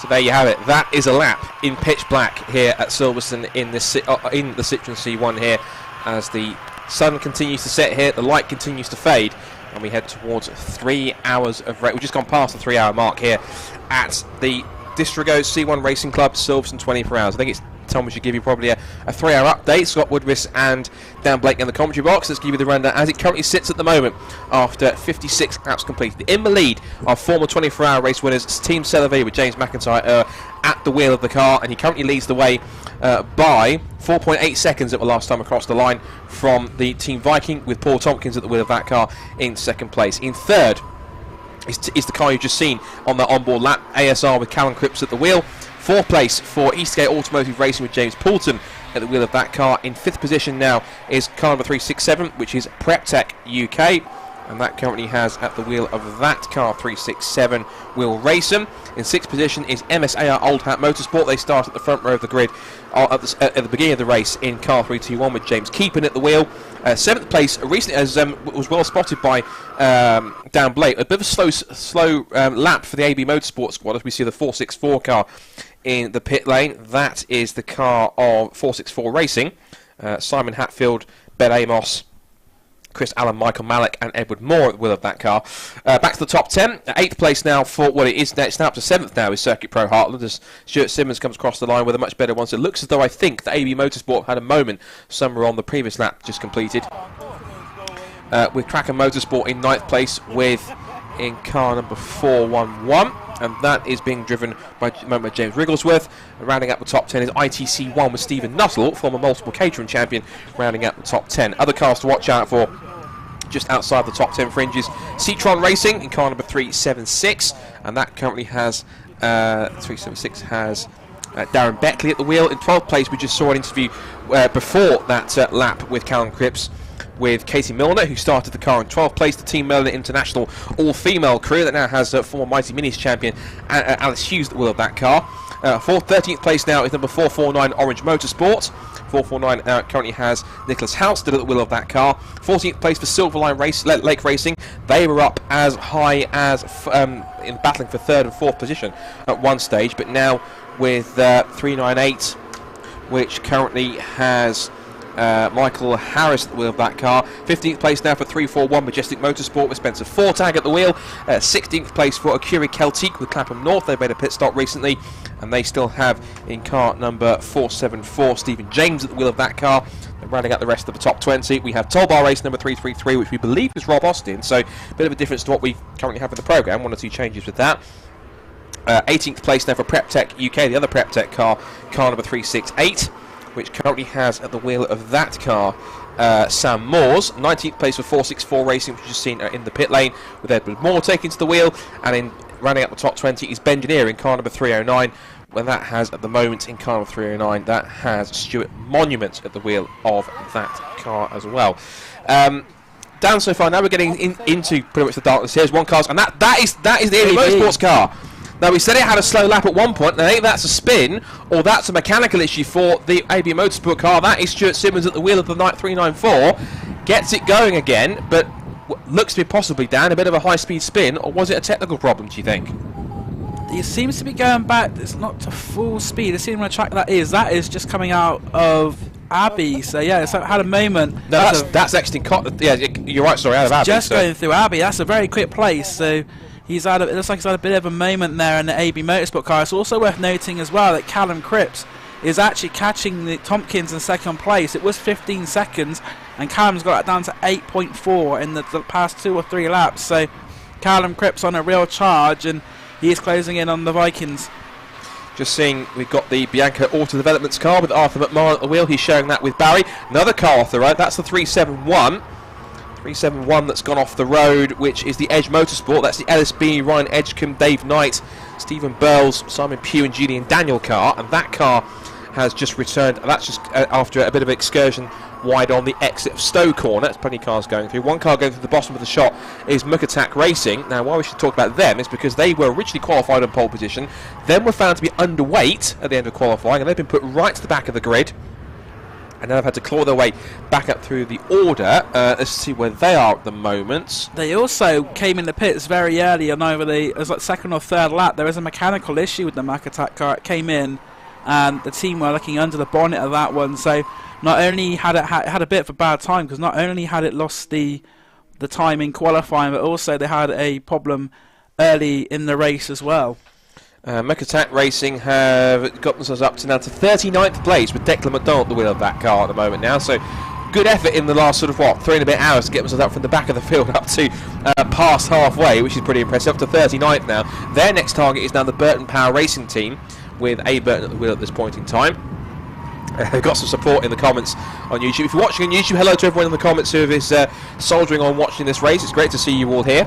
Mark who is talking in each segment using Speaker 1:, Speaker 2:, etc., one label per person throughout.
Speaker 1: So there you have it. That is a lap in pitch black here at Silverstone in the Citroen C1 here, as the sun continues to set here, the light continues to fade, and we head towards 3 hours of race. We've just gone past the 3-hour mark here at the Citroen C1 Racing Club, Silverstone 24 hours. I think it's Tom, we should give you probably a 3-hour update. Scott Woodris and Dan Blake in the commentary box. Let's give you the rundown as it currently sits at the moment after 56 laps completed. In the lead are former 24-hour race winners Team Celavi with James McIntyre at the wheel of the car, and he currently leads the way by 4.8 seconds at the last time across the line from the Team Viking, with Paul Tompkins at the wheel of that car in second place. In third is the car you've just seen on the onboard lap, ASR with Callum Cripps at the wheel. Fourth place for Eastgate Automotive Racing with James Poulton at the wheel of that car. In fifth position now is car number 367, which is PrepTech UK, and that currently has at the wheel of that car 367 Will Racing. In sixth position is MSAR Old Hat Motorsport. They start at the front row of the grid at the beginning of the race in car 321 with James Keepin at the wheel. Seventh place recently was well spotted by Dan Blake. A bit of a slow lap for the AB Motorsport squad as we see the 464 car in the pit lane. That is the car of 464 Racing. Simon Hatfield, Ben Amos, Chris Allen, Michael Malik and Edward Moore at the wheel of that car. Back to the top 10. 8th place now for what it is now. It's now up to 7th now is Circuit Pro Heartland as Stuart Simmons comes across the line with a much better one. So it looks as though I think that AB Motorsport had a moment somewhere on the previous lap just completed. With Tracker Motorsport in 9th place in car number 411. And that is being driven by James Wrigglesworth. Rounding out the top 10 is ITC1 with Stephen Nuttall, former multiple catering champion, rounding out the top 10. Other cars to watch out for just outside the top 10 fringes. Citroen Racing in car number 376, and that currently has 376 has Darren Beckley at the wheel. In 12th place, we just saw an interview before that lap with Callum Cripps with Katie Milner, who started the car in 12th place. The Team Milner International all-female crew that now has former Mighty Minis champion Alice Hughes at the wheel of that car. 13th place now is number 449 Orange Motorsport. 449 currently has Nicholas Halstead at the wheel of that car. 14th place for Silverline Lake Racing. They were up as high as in battling for 3rd and 4th position at one stage, but now with 398, which currently has Michael Harris at the wheel of that car. 15th place now for 341 Majestic Motorsport with Spencer Fortag at the wheel. 16th place for Akuri Celtique with Clapham North. They made a pit stop recently, and they still have in car number 474 Stephen James at the wheel of that car. And rounding out the rest of the top 20, we have Tollbar Race number 333, which we believe is Rob Austin. So a bit of a difference to what we currently have in the programme. 1 or 2 changes with that. 18th place now for PrepTech UK, the other PrepTech car number 368. Which currently has at the wheel of that car Sam Moores. 19th place for 464 Racing, which you've seen in the pit lane with Edward Moore taking to the wheel. And in rounding out the top 20 is Bengineer in car number 309. When that has at the moment in car number 309, that has Stuart Monument at the wheel of that car as well. Down so far, now we're getting into pretty much the darkness. Here's one car, and that is the AB Motorsports car. Now, we said it had a slow lap at one point, and I think that's a spin, or that's a mechanical issue for the AB Motorsport car. That is Stuart Simmons at the wheel of the 394. Gets it going again, but looks to be possibly, Dan, a bit of a high-speed spin, or was it a technical problem, do you think?
Speaker 2: It seems to be going back. It's not to full speed. Let's see what track that is. That is just coming out of Abbey. So, yeah, it's had a moment.
Speaker 1: No, that's exiting. Yeah, you're right, sorry, out of Abbey.
Speaker 2: Just going through Abbey. That's a very quick place, so... it looks like he's had a bit of a moment there in the AB Motorsport car. It's also worth noting as well that Callum Cripps is actually catching the Tompkins in second place. It was 15 seconds, and Callum's got it down to 8.4 in the past 2 or 3 laps. So Callum Cripps on a real charge, and he is closing in on the Vikings.
Speaker 1: Just seeing, we've got the Bianco Auto Developments car with Arthur McMahon at the wheel. He's showing that with Barry. Another car off the road. That's the 371. 371 that's gone off the road, which is the Edge Motorsport. That's the LSB, Ryan Edgecombe, Dave Knight, Stephen Burles, Simon Pugh and Julian Daniel car, and that car has just returned. That's just after a bit of excursion wide on the exit of Stowe Corner. There's plenty of cars going through. One car going through the bottom of the shot is Mukatak Racing. Now, why we should talk about them is because they were originally qualified on pole position, then were found to be underweight at the end of qualifying, and they've been put right to the back of the grid. and now they've had to claw their way back up through the order. Let's see where they are at the moment.
Speaker 2: They also came in the pits very early on over it was like second or third lap. There was a mechanical issue with the Mack Attack car. It came in, and the team were looking under the bonnet of that one. So not only had it had a bit of a bad time, because not only had it lost the time in qualifying, but also they had a problem early in the race as well.
Speaker 1: Mack Attack Racing have got themselves up to now to 39th place with Declan McDonald at the wheel of that car at the moment now. So good effort in the last sort of 3 and a bit hours to get themselves up from the back of the field up to past halfway, which is pretty impressive. Up to 39th now. Their next target is now the Burton Power Racing team, with A. Burton at the wheel at this point in time. They've got some support in the comments on YouTube. If you're watching on YouTube, hello to everyone in the comments who is soldiering on watching this race. It's great to see you all here.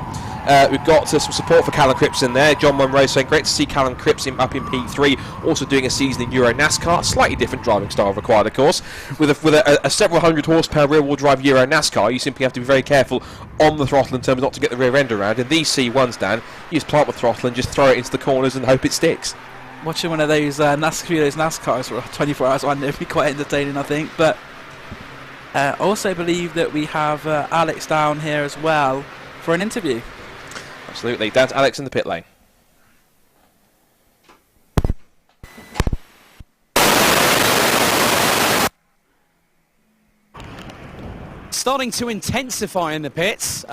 Speaker 1: We've got some support for Callum Cripps in there. John Monroe saying great to see Callum Cripps up in P3, also doing a season in Euro NASCAR. Slightly different driving style required, of course. With a several hundred horsepower rear-wheel drive Euro NASCAR, you simply have to be very careful on the throttle in terms of not to get the rear end around. In these C1s, Dan, you just plant the throttle and just throw it into the corners and hope it sticks.
Speaker 2: Watching one of those NASCARs for 24 hours on would be quite entertaining, I think. But I also believe that we have Alex down here as well for an interview.
Speaker 1: Absolutely. Down to Alex in the pit lane.
Speaker 3: Starting to intensify in the pits.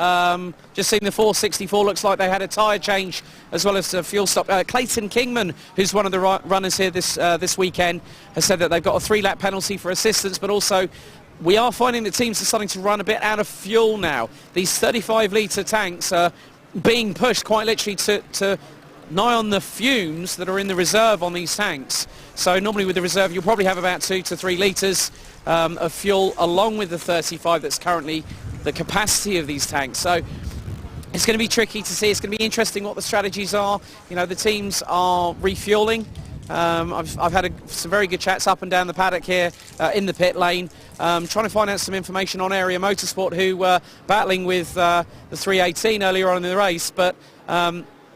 Speaker 3: Just seeing the 464, looks like they had a tyre change as well as a fuel stop. Clayton Kingman, who's one of the runners here this weekend, has said that they've got a 3-lap penalty for assistance, but also we are finding that teams are starting to run a bit out of fuel now. These 35-litre tanks are being pushed quite literally to nigh on the fumes that are in the reserve on these tanks. So normally with the reserve you'll probably have about 2 to 3 litres of fuel along with the 35 that's currently the capacity of these tanks. So it's going to be tricky to see. It's going to be interesting what the strategies are. You know, the teams are refuelling. I've had some very good chats up and down the paddock here in the pit lane, trying to find out some information on Area Motorsport, who were battling with the 318 earlier on in the race, but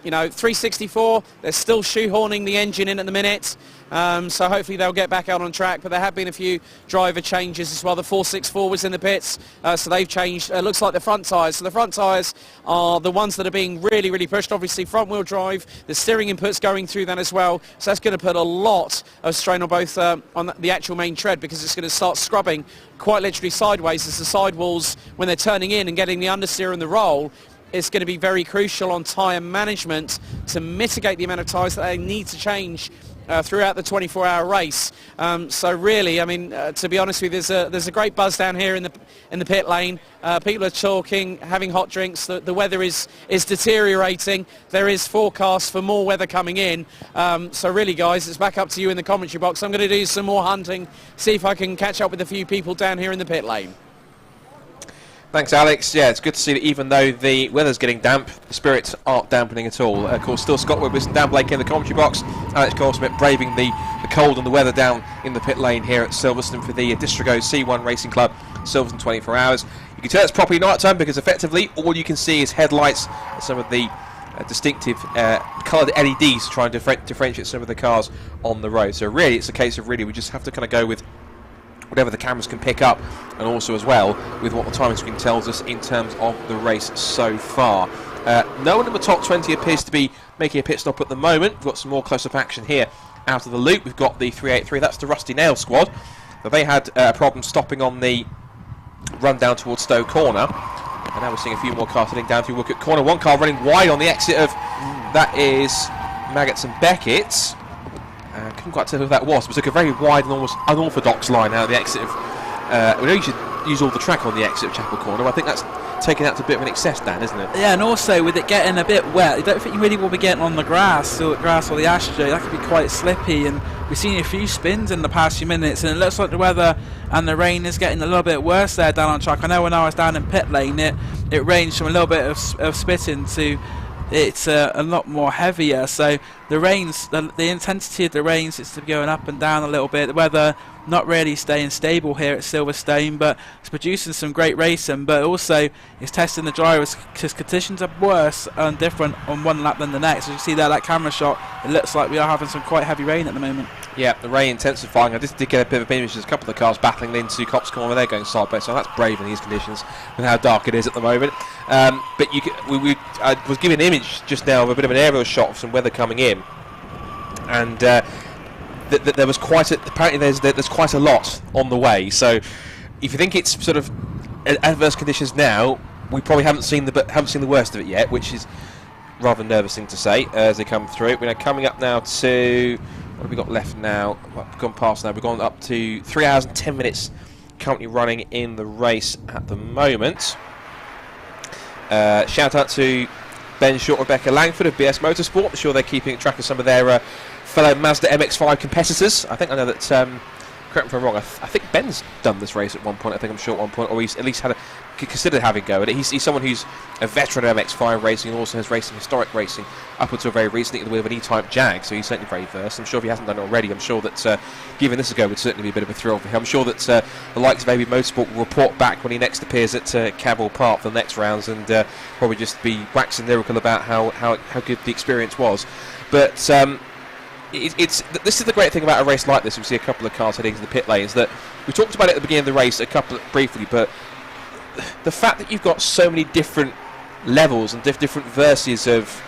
Speaker 3: you know, 364, they're still shoehorning the engine in at the minute, so hopefully they'll get back out on track. But there have been a few driver changes as well. The 464 was in the pits, so they've changed. It looks like the front tyres. So the front tyres are the ones that are being really, really pushed. Obviously front wheel drive, the steering input's going through that as well. So that's going to put a lot of strain on both on the actual main tread, because it's going to start scrubbing quite literally sideways as the sidewalls, when they're turning in and getting the understeer and the roll. It's going to be very crucial on tyre management to mitigate the amount of tyres that they need to change throughout the 24-hour race. So really, I mean, to be honest with you, there's a great buzz down here in the pit lane. People are talking, having hot drinks. The weather is deteriorating. There is forecasts for more weather coming in. So really, guys, it's back up to you in the commentary box. I'm going to do some more hunting, see if I can catch up with a few people down here in the pit lane.
Speaker 1: Thanks, Alex. Yeah, it's good to see that even though the weather's getting damp, the spirits aren't dampening at all. Of course, still Scott Woodward and Dan Blake in the commentary box. Alex Goldsmith braving the cold and the weather down in the pit lane here at Silverstone for the Distrigo C1 Racing Club, Silverstone 24 hours. You can tell it's properly night time, because effectively all you can see is headlights and some of the distinctive coloured LEDs to try and differentiate some of the cars on the road. So really, it's a case of we just have to kind of go with whatever the cameras can pick up, and also as well with what the timing screen tells us in terms of the race so far. No one in the top 20 appears to be making a pit stop at the moment. We've got some more close-up action here out of the loop. We've got the 383, that's the Rusty Nail squad. But they had a problem stopping on the run down towards Stowe Corner, and now we're seeing a few more cars heading down through Woodcote Corner. One car running wide on the exit of, that is Maggots and Beckett. Couldn't quite tell who that was, but took a very wide and almost unorthodox line out of the exit of... we know you should use all the track on the exit of Chapel Corner, but I think that's taken out to a bit of an excess, Dan, isn't it? Yeah,
Speaker 2: and also with it getting a bit wet, I don't think you really will be getting on the grass or the ashtray. That could be quite slippy, and we've seen a few spins in the past few minutes, and it looks like the weather and the rain is getting a little bit worse there down on track. I know when I was down in pit lane, it ranged from a little bit of spitting to it's a lot more heavier. So the rains, the intensity of the rain seems to be going up and down a little bit. The weather not really staying stable here at Silverstone, but it's producing some great racing, but also it's testing the drivers, because conditions are worse and different on one lap than the next. As you see there, that camera shot, it looks like we are having some quite heavy rain at the moment.
Speaker 1: Yeah, the rain intensifying. I just did get a bit of images. A couple of the cars battling into Cops come over there going side by side. That's brave in these conditions with how dark it is at the moment. But I was given an image just now of a bit of an aerial shot of some weather coming in, and there was apparently there's quite a lot on the way. So if you think it's sort of adverse conditions now, we probably haven't seen the worst of it yet, which is rather nervous thing to say as they come through. We're coming up now to, what have we got left now? We've gone past now. We've gone up to 3 hours and 10 minutes currently running in the race at the moment. Shout out to Ben Short, Rebecca Langford of BS Motorsport. I'm sure they're keeping track of some of their fellow Mazda MX-5 competitors. I think I know that, correct me if I'm wrong, I think Ben's done this race at one point. I think I'm sure at one point, or he's at least considered having go at it. He's someone who's a veteran of MX-5 racing and also has raced in historic racing up until very recently in the wheel of an E-Type Jag, so he's certainly very versed. I'm sure if he hasn't done it already, I'm sure that giving this a go would certainly be a bit of a thrill for him. I'm sure that the likes of AB Motorsport will report back when he next appears at Cavill Park for the next rounds and probably just be waxing lyrical about how good the experience was. But this is the great thing about a race like this. We see a couple of cars heading into the pit lanes. That we talked about it at the beginning of the race briefly, but the fact that you've got so many different levels and different verses of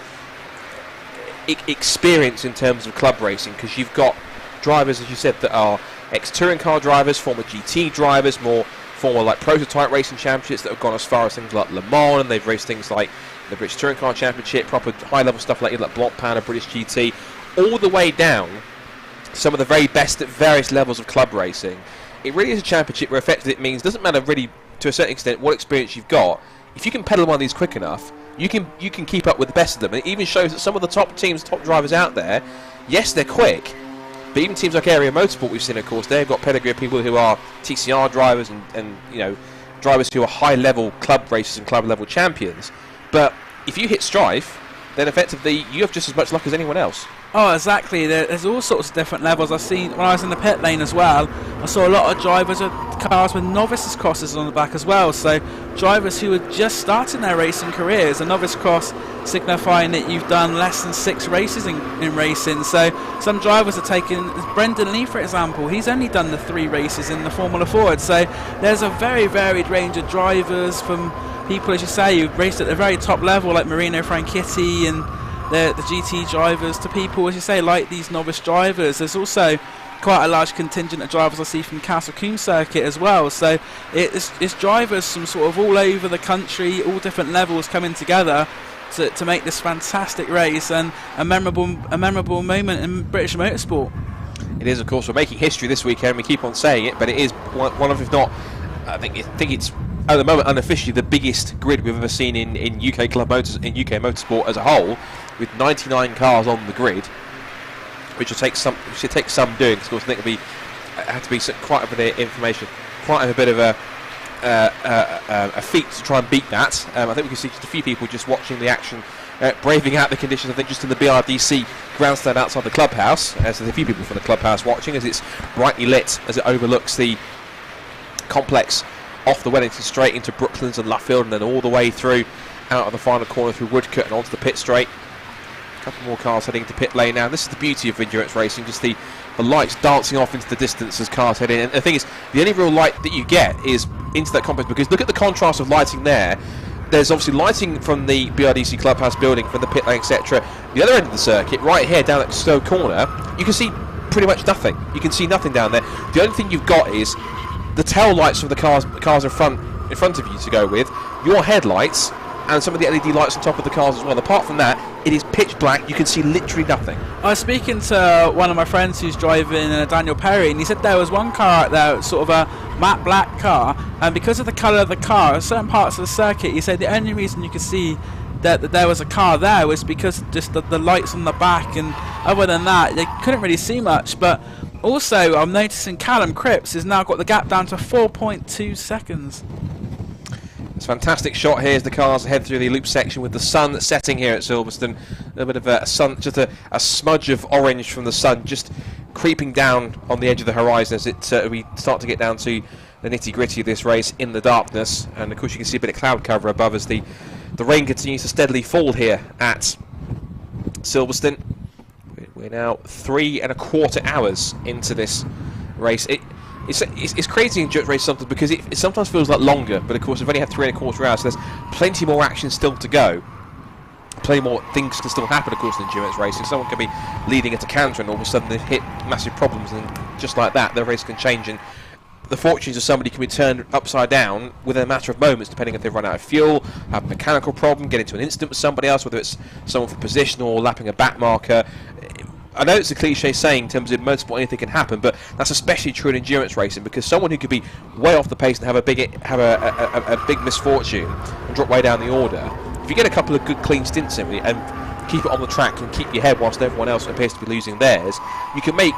Speaker 1: experience in terms of club racing, because you've got drivers, as you said, that are ex-touring car drivers, former GT drivers, former like prototype racing championships that have gone as far as things like Le Mans, and they've raced things like the British Touring Car Championship, proper high-level stuff like Blancpain, British GT, all the way down some of the very best at various levels of club racing. It really is a championship where effectively it means, doesn't matter really to a certain extent what experience you've got, if you can pedal one of these quick enough, you can keep up with the best of them. And it even shows that some of the top teams, top drivers out there, yes, they're quick, but even teams like Area Motorsport we've seen, of course, they've got pedigree of people who are TCR drivers and you know, drivers who are high-level club racers and club-level champions. But if you hit strife, then effectively you have just as much luck as anyone else.
Speaker 2: Oh, exactly. There's all sorts of different levels. I've seen, when I was in the pit lane as well, I saw a lot of drivers with cars with novices crosses on the back as well. So drivers who are just starting their racing careers. A novice cross signifying that you've done less than 6 races in racing. So some drivers are taking, Brendan Lee for example, he's only done the 3 races in the Formula Ford. So there's a very varied range of drivers, from people, as you say, who've raced at the very top level like Marino Franchitti and the GT drivers, to people, as you say, like these novice drivers. There's also quite a large contingent of drivers I see from Castle Coombe circuit as well. So it's drivers from sort of all over the country, all different levels coming together to make this fantastic race and a memorable moment in British motorsport.
Speaker 1: It is, of course. We're making history this weekend. We keep on saying it, but it is one of, if not, I think it's at the moment unofficially the biggest grid we've ever seen in UK club motors, in UK motorsport as a whole, with 99 cars on the grid, which will take some doing. Because of course, I think it'll have to be quite a bit of information, quite a bit of a feat to try and beat that. I think we can see just a few people just watching the action, braving out the conditions. I think just in the BRDC grandstand outside the clubhouse. There's a few people from the clubhouse watching as it's brightly lit as it overlooks the complex off the Wellington Straight into Brooklands and Luffield, and then all the way through out of the final corner through Woodcote and onto the pit straight. A couple more cars heading to pit lane now. This is the beauty of endurance racing, just the lights dancing off into the distance as cars head in. And the thing is, the only real light that you get is into that complex, because look at the contrast of lighting there. There's obviously lighting from the BRDC clubhouse building, from the pit lane, etc. The other end of the circuit, right here down at Stowe Corner, you can see pretty much nothing. You can see nothing down there. The only thing you've got is the tail lights from the cars in front of you to go with, your headlights, and some of the LED lights on top of the cars as well. Apart from that, it is pitch black. You can see literally nothing. I
Speaker 2: was speaking to one of my friends who's driving a Daniel Perry, and he said there was one car out there, sort of a matte black car, and because of the colour of the car, certain parts of the circuit, he said the only reason you could see that there was a car there was because just the lights on the back, and other than that, they couldn't really see much. But also, I'm noticing Callum Cripps has now got the gap down to 4.2 seconds.
Speaker 1: It's a fantastic shot here as the cars head through the loop section with the sun setting here at Silverstone. A little bit of a sun, just a smudge of orange from the sun just creeping down on the edge of the horizon as we start to get down to the nitty-gritty of this race in the darkness. And of course you can see a bit of cloud cover above as the rain continues to steadily fall here at Silverstone. We're now 3 1/4 hours into this race. It's crazy in endurance race sometimes because it sometimes feels like longer, but of course we've only had 3 1/4 hours, so there's plenty more action still to go. Plenty more things can still happen, of course, in endurance racing. Someone can be leading at a canter and all of a sudden they hit massive problems, and just like that, the race can change, and the fortunes of somebody can be turned upside down within a matter of moments, depending if they've run out of fuel, have a mechanical problem, get into an incident with somebody else, whether it's someone for position or lapping a back marker. I know it's a cliche saying in terms of motorsport anything can happen, but that's especially true in endurance racing, because someone who could be way off the pace and have a big misfortune and drop way down the order, if you get a couple of good clean stints in and keep it on the track and keep your head whilst everyone else appears to be losing theirs, you can make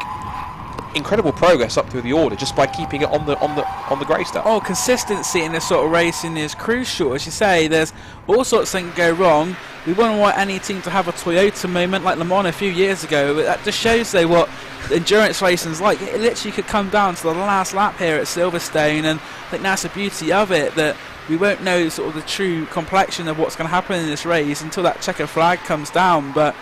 Speaker 1: incredible progress up through the order just by keeping it on the grey stuff.
Speaker 2: Oh, consistency in this sort of racing is crucial. As you say, there's all sorts of things go wrong. We wouldn't want any team to have a Toyota moment like Le Mans a few years ago. That just shows, though, what endurance racing's like. It literally could come down to the last lap here at Silverstone, and I think that's the beauty of it, that we won't know sort of the true complexion of what's going to happen in this race until that checker flag comes down. But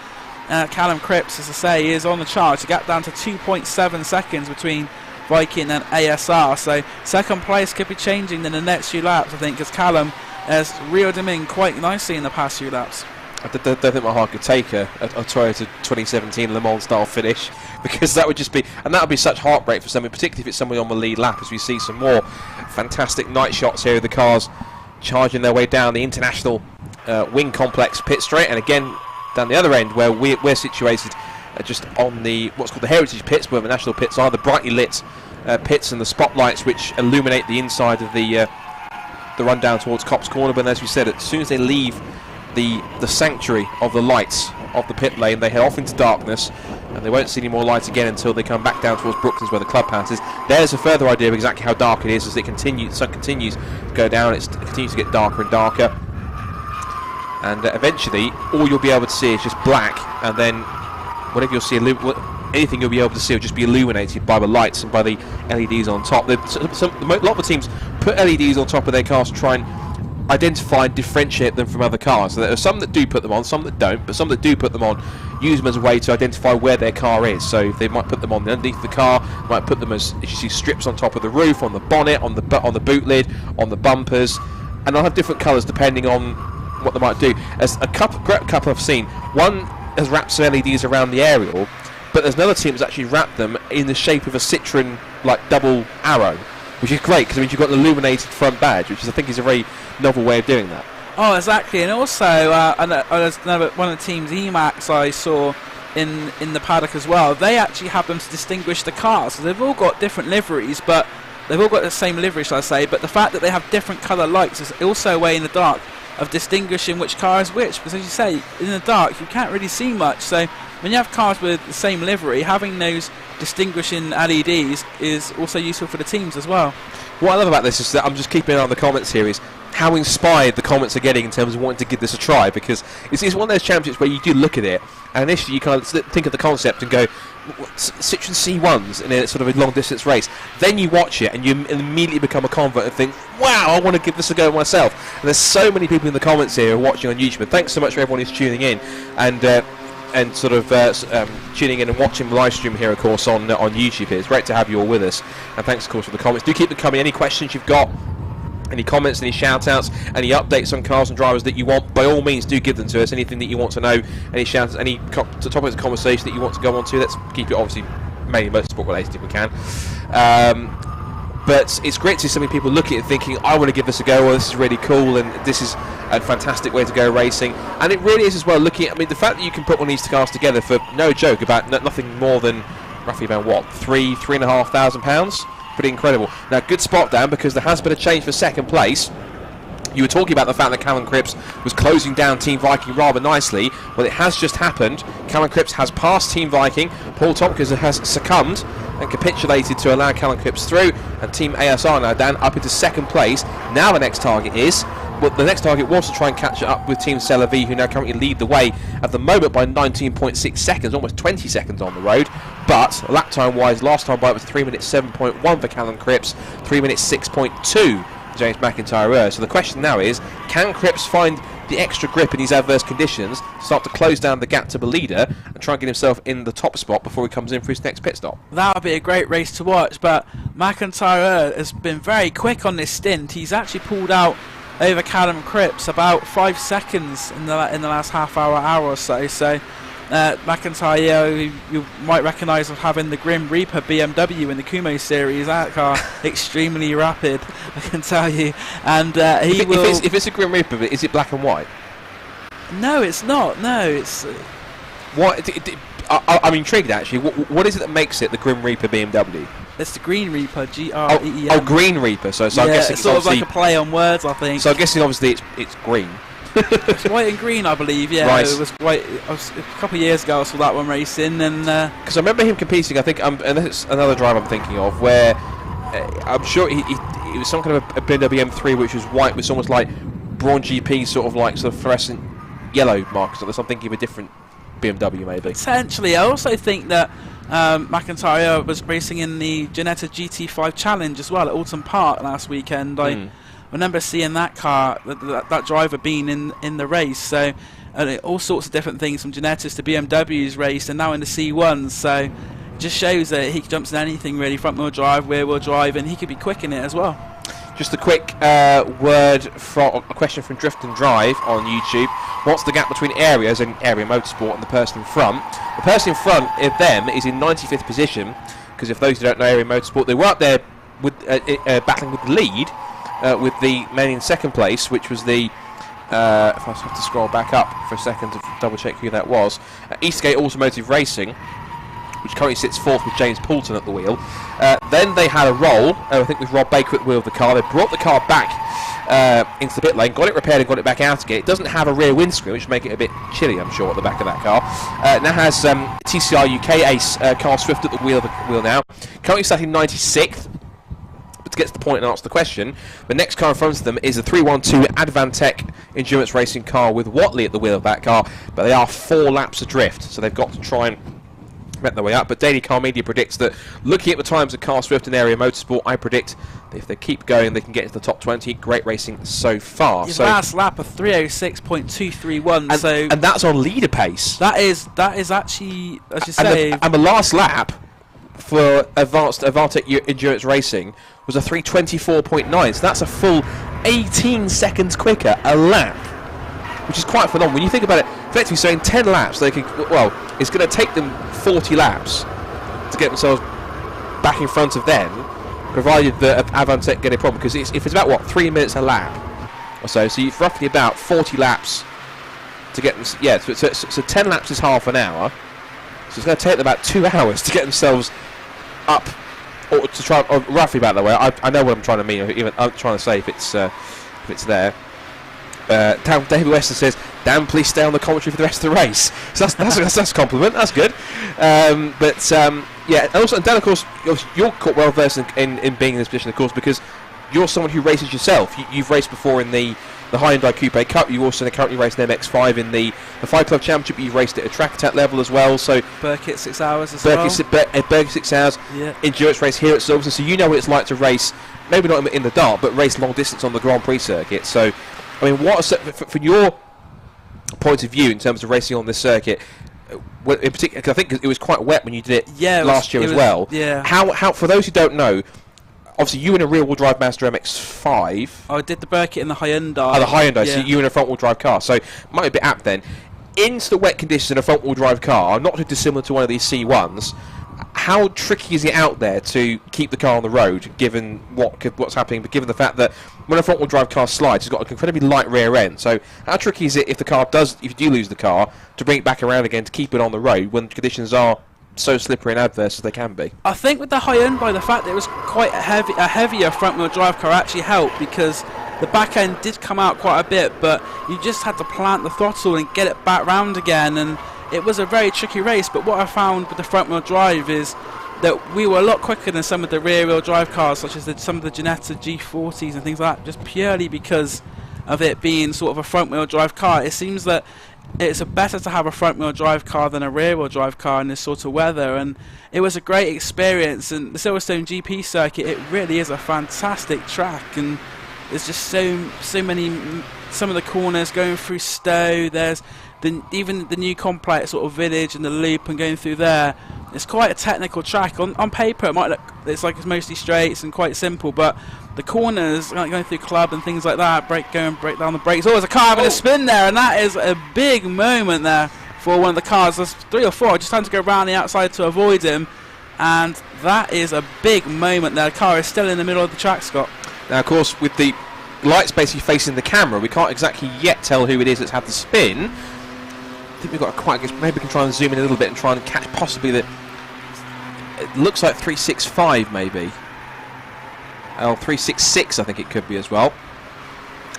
Speaker 2: Callum Cripps, as I say, is on the charge to get down to 2.7 seconds between Viking and ASR. So second place could be changing in the next few laps, I think, because Callum has reeled him in quite nicely in the past few laps.
Speaker 1: I don't think my heart could take a Toyota 2017 Le Mans style finish, because that would just be, and that would be such heartbreak for somebody, particularly if it's somebody on the lead lap, as we see some more fantastic night shots here of the cars charging their way down the International Wing Complex pit straight, and again down the other end where we're situated just on the what's called the Heritage pits, where the national pits are, the brightly lit pits and the spotlights which illuminate the inside of the run down towards Copse Corner. But as we said, as soon as they leave the sanctuary of the lights of the pit lane, they head off into darkness, and they won't see any more lights again until they come back down towards Brooklands where the club passes. There's a further idea of exactly how dark it is as the sun continues to go down. It continues to get darker and darker, and eventually all you'll be able to see is just black, and then whatever you'll see, anything you'll be able to see will just be illuminated by the lights and by the LEDs on top. A lot of the teams put LEDs on top of their cars to try and identify and differentiate them from other cars. So there are some that do put them on, some that don't, but some that do put them on use them as a way to identify where their car is. So they might put them on underneath the car, might put them as, you see, strips on top of the roof, on the bonnet, on the boot lid, on the bumpers, and they'll have different colours depending on what they might do. As a couple I've seen, one has wrapped some LEDs around the aerial, but there's another team that's actually wrapped them in the shape of a Citroen like double arrow, which is great because it means you've got an illuminated front badge, which I think is a very novel way of doing that.
Speaker 2: Oh, exactly, and also there's one of the team's Emacs I saw in the paddock as well. They actually have them to distinguish the cars. So they've all got different liveries, but they've all got the same livery, shall I say. But the fact that they have different colour lights is also a way in the dark of distinguishing which car is which. Because as you say, in the dark you can't really see much. So when you have cars with the same livery, having those distinguishing LEDs is also useful for the teams as well.
Speaker 1: What I love about this is that I'm just keeping an eye on the comments here, is how inspired the comments are getting in terms of wanting to give this a try, because it's one of those championships where you do look at it and initially you kind of think of the concept and go, Citroen C1s in a sort of a long distance race. Then you watch it and you immediately become a convert and think, wow, I want to give this a go myself. And there's so many people in the comments here watching on YouTube, and thanks so much for everyone who's tuning in and sort of tuning in and watching the live stream here, of course, on YouTube here. It's great to have you all with us, and thanks of course for the comments. Do keep them coming. Any questions you've got, any comments, any shout-outs, any updates on cars and drivers that you want, by all means do give them to us. Anything that you want to know, any shout-outs, any topics of conversation that you want to go on to, let's keep it obviously mainly motorsport related if we can. But it's great to see so many people look at it thinking, I want to give this a go, or this is really cool, and this is a fantastic way to go racing. And it really is as well, looking at, I mean, the fact that you can put one of these cars together for no joke, about nothing more than roughly about what, £3,500? Pretty incredible. Now, good spot down, because there has been a change for second place. You were talking about the fact that Callum Cripps was closing down Team Viking rather nicely. Well, it has just happened. Callum Cripps has passed Team Viking. Paul Tompkins has succumbed and capitulated to allow Callum Cripps through, and Team ASR now down up into second place. Now the next target is, well, the next target was to try and catch it up with Team Celavi, who now currently lead the way at the moment by 19.6 seconds, almost 20 seconds on the road. But lap time wise, last time by it was 3 minutes 7.1 for Callum Cripps, 3 minutes 6.2 James McIntyre. So the question now is, can Cripps find the extra grip in these adverse conditions, start to close down the gap to the leader and try and get himself in the top spot before he comes in for his next pit stop.
Speaker 2: That would be a great race to watch, but McIntyre has been very quick on this stint. He's actually pulled out over Callum Cripps about 5 seconds in the last half hour or so. So McIntyre, you might recognise of having the Grim Reaper BMW in the Kumo series. That car extremely rapid, I can tell you. And
Speaker 1: if it's a Grim Reaper, is it black and white?
Speaker 2: No, it's not. No, it's.
Speaker 1: What? I'm intrigued actually. What is it that makes it the Grim Reaper BMW?
Speaker 2: It's the Green Reaper, G-R-E-E-M.
Speaker 1: Oh, Green Reaper. So I'm guessing
Speaker 2: it's sort of like a play on words, I think.
Speaker 1: So I'm guessing obviously it's green.
Speaker 2: It's white and green, I believe. Yeah, right. It was white. A couple of years ago, I saw that one racing, and
Speaker 1: because I remember him competing. I think, and that's another drive I'm thinking of, where I'm sure it was some kind of a BMW M3 which was white with almost like Braun GP sort of fluorescent yellow marks. So I'm thinking of a different BMW maybe.
Speaker 2: Potentially, I also think that McIntyre was racing in the Ginetta GT5 Challenge as well at Alton Park last weekend. I remember seeing that car, that driver being in the race. So all sorts of different things from Ginettas to BMWs raced, and now in the C1s. So just shows that he jumps in anything really, front wheel drive, rear wheel drive, and he could be quick in it as well.
Speaker 1: Just a quick word from a question from Drift and Drive on YouTube. What's the gap between Areas and Area Motorsport and the person in front? The person in front of them is in 95th position, because if those who don't know Area Motorsport, they were up there with battling with the lead with the man in second place, which was the if I have to scroll back up for a second to double check who that was, Eastgate Automotive Racing, which currently sits fourth with James Poulton at the wheel. Then they had a roll, I think with Rob Baker at the wheel of the car. They brought the car back into the pit lane, got it repaired and got it back out again. It doesn't have a rear windscreen, which make it a bit chilly, I'm sure, at the back of that car. Now has TCR UK ace Carl Swift at the wheel now. Currently starting 96th. But to get to the point and answer the question, the next car in front of them is a 312 Advantech endurance racing car with Watley at the wheel of that car, but they are 4 laps adrift, so they've got to try and make their way up. But Daily Car Media predicts that, looking at the times of Carl Swift and Area Motorsport, I predict that if they keep going, they can get into the top 20. Great racing so far.
Speaker 2: His last lap of 3:06.231,
Speaker 1: and that's on leader pace.
Speaker 2: That is actually, as you say,
Speaker 1: and the last lap for Advantech endurance racing was a 3:24.9. So that's a full 18 seconds quicker a lap, which is quite phenomenal when you think about it. Effectively, so in 10 laps, they can. Well, it's going to take them 40 laps to get themselves back in front of them, provided that Advantech get a problem. Because if it's about 3 minutes a lap or so, so you've roughly about 40 laps to get them. Yeah, so 10 laps is half an hour. So it's going to take them about 2 hours to get themselves up, or to try, or roughly about that way. I know what I'm trying to mean. Even I'm trying to say if it's there. David Weston says, "Dan, please stay on the commentary for the rest of the race." So that's a compliment. That's good. Yeah, and also, and Dan, of course, you're quite well versed in being in this position, of course, because you're someone who races yourself. You've raced before in the Hyundai Coupe Cup. You also currently race an MX-5 in the Fight Club Championship. You've raced at a track attack level as well. So
Speaker 2: Burkitt 6 hours as well.
Speaker 1: Burkitt 6 hours. Yeah. Endurance race here at Silverstone. So you know what it's like to race, maybe not in the dark, but race long distance on the Grand Prix circuit. So, I mean, from your point of view in terms of racing on this circuit, in particular, cause I think it was quite wet when you did it last year as well.
Speaker 2: Yeah.
Speaker 1: How for those who don't know, obviously you in a rear-wheel drive Mazda MX-5.
Speaker 2: I did the Burkitt in the Hyundai.
Speaker 1: Oh, the Hyundai. Yeah. So you in a front-wheel drive car. So might be a bit apt then. Into the wet conditions in a front-wheel drive car, not too dissimilar to one of these C1s. How tricky is it out there to keep the car on the road, given what's happening, but given the fact that when a front-wheel drive car slides, it's got an incredibly light rear end. So how tricky is it if if you do lose the car, to bring it back around again to keep it on the road when conditions are so slippery and adverse as they can be?
Speaker 2: I think with the Hyundai, the fact that it was quite a heavier front-wheel drive car actually helped, because the back end did come out quite a bit, but you just had to plant the throttle and get it back round again, and it was a very tricky race. But what I found with the front-wheel drive is that we were a lot quicker than some of the rear-wheel drive cars, such as some of the Ginetta G40s and things like that, just purely because of it being sort of a front-wheel drive car. It seems that it's better to have a front-wheel drive car than a rear-wheel drive car in this sort of weather, and it was a great experience. And the Silverstone GP circuit, it really is a fantastic track, and there's just so many some of the corners going through Stowe. There's even the new complex sort of village and the loop and going through there. It's quite a technical track. On paper, it might look it's mostly straights and quite simple, but the corners, like going through club and things like that, break down the brakes. Oh, there's a car having a spin there, and that is a big moment there for one of the cars. There's 3 or 4 just trying to go around the outside to avoid him, and that is a big moment there. The car is still in the middle of the track, Scott.
Speaker 1: Now, of course, with the lights basically facing the camera, we can't exactly yet tell who it is that's had the spin. I think we've got a quite good, maybe we can try and zoom in a little bit and try and catch possibly the, it looks like 365 maybe. Oh, 366 I think it could be as well,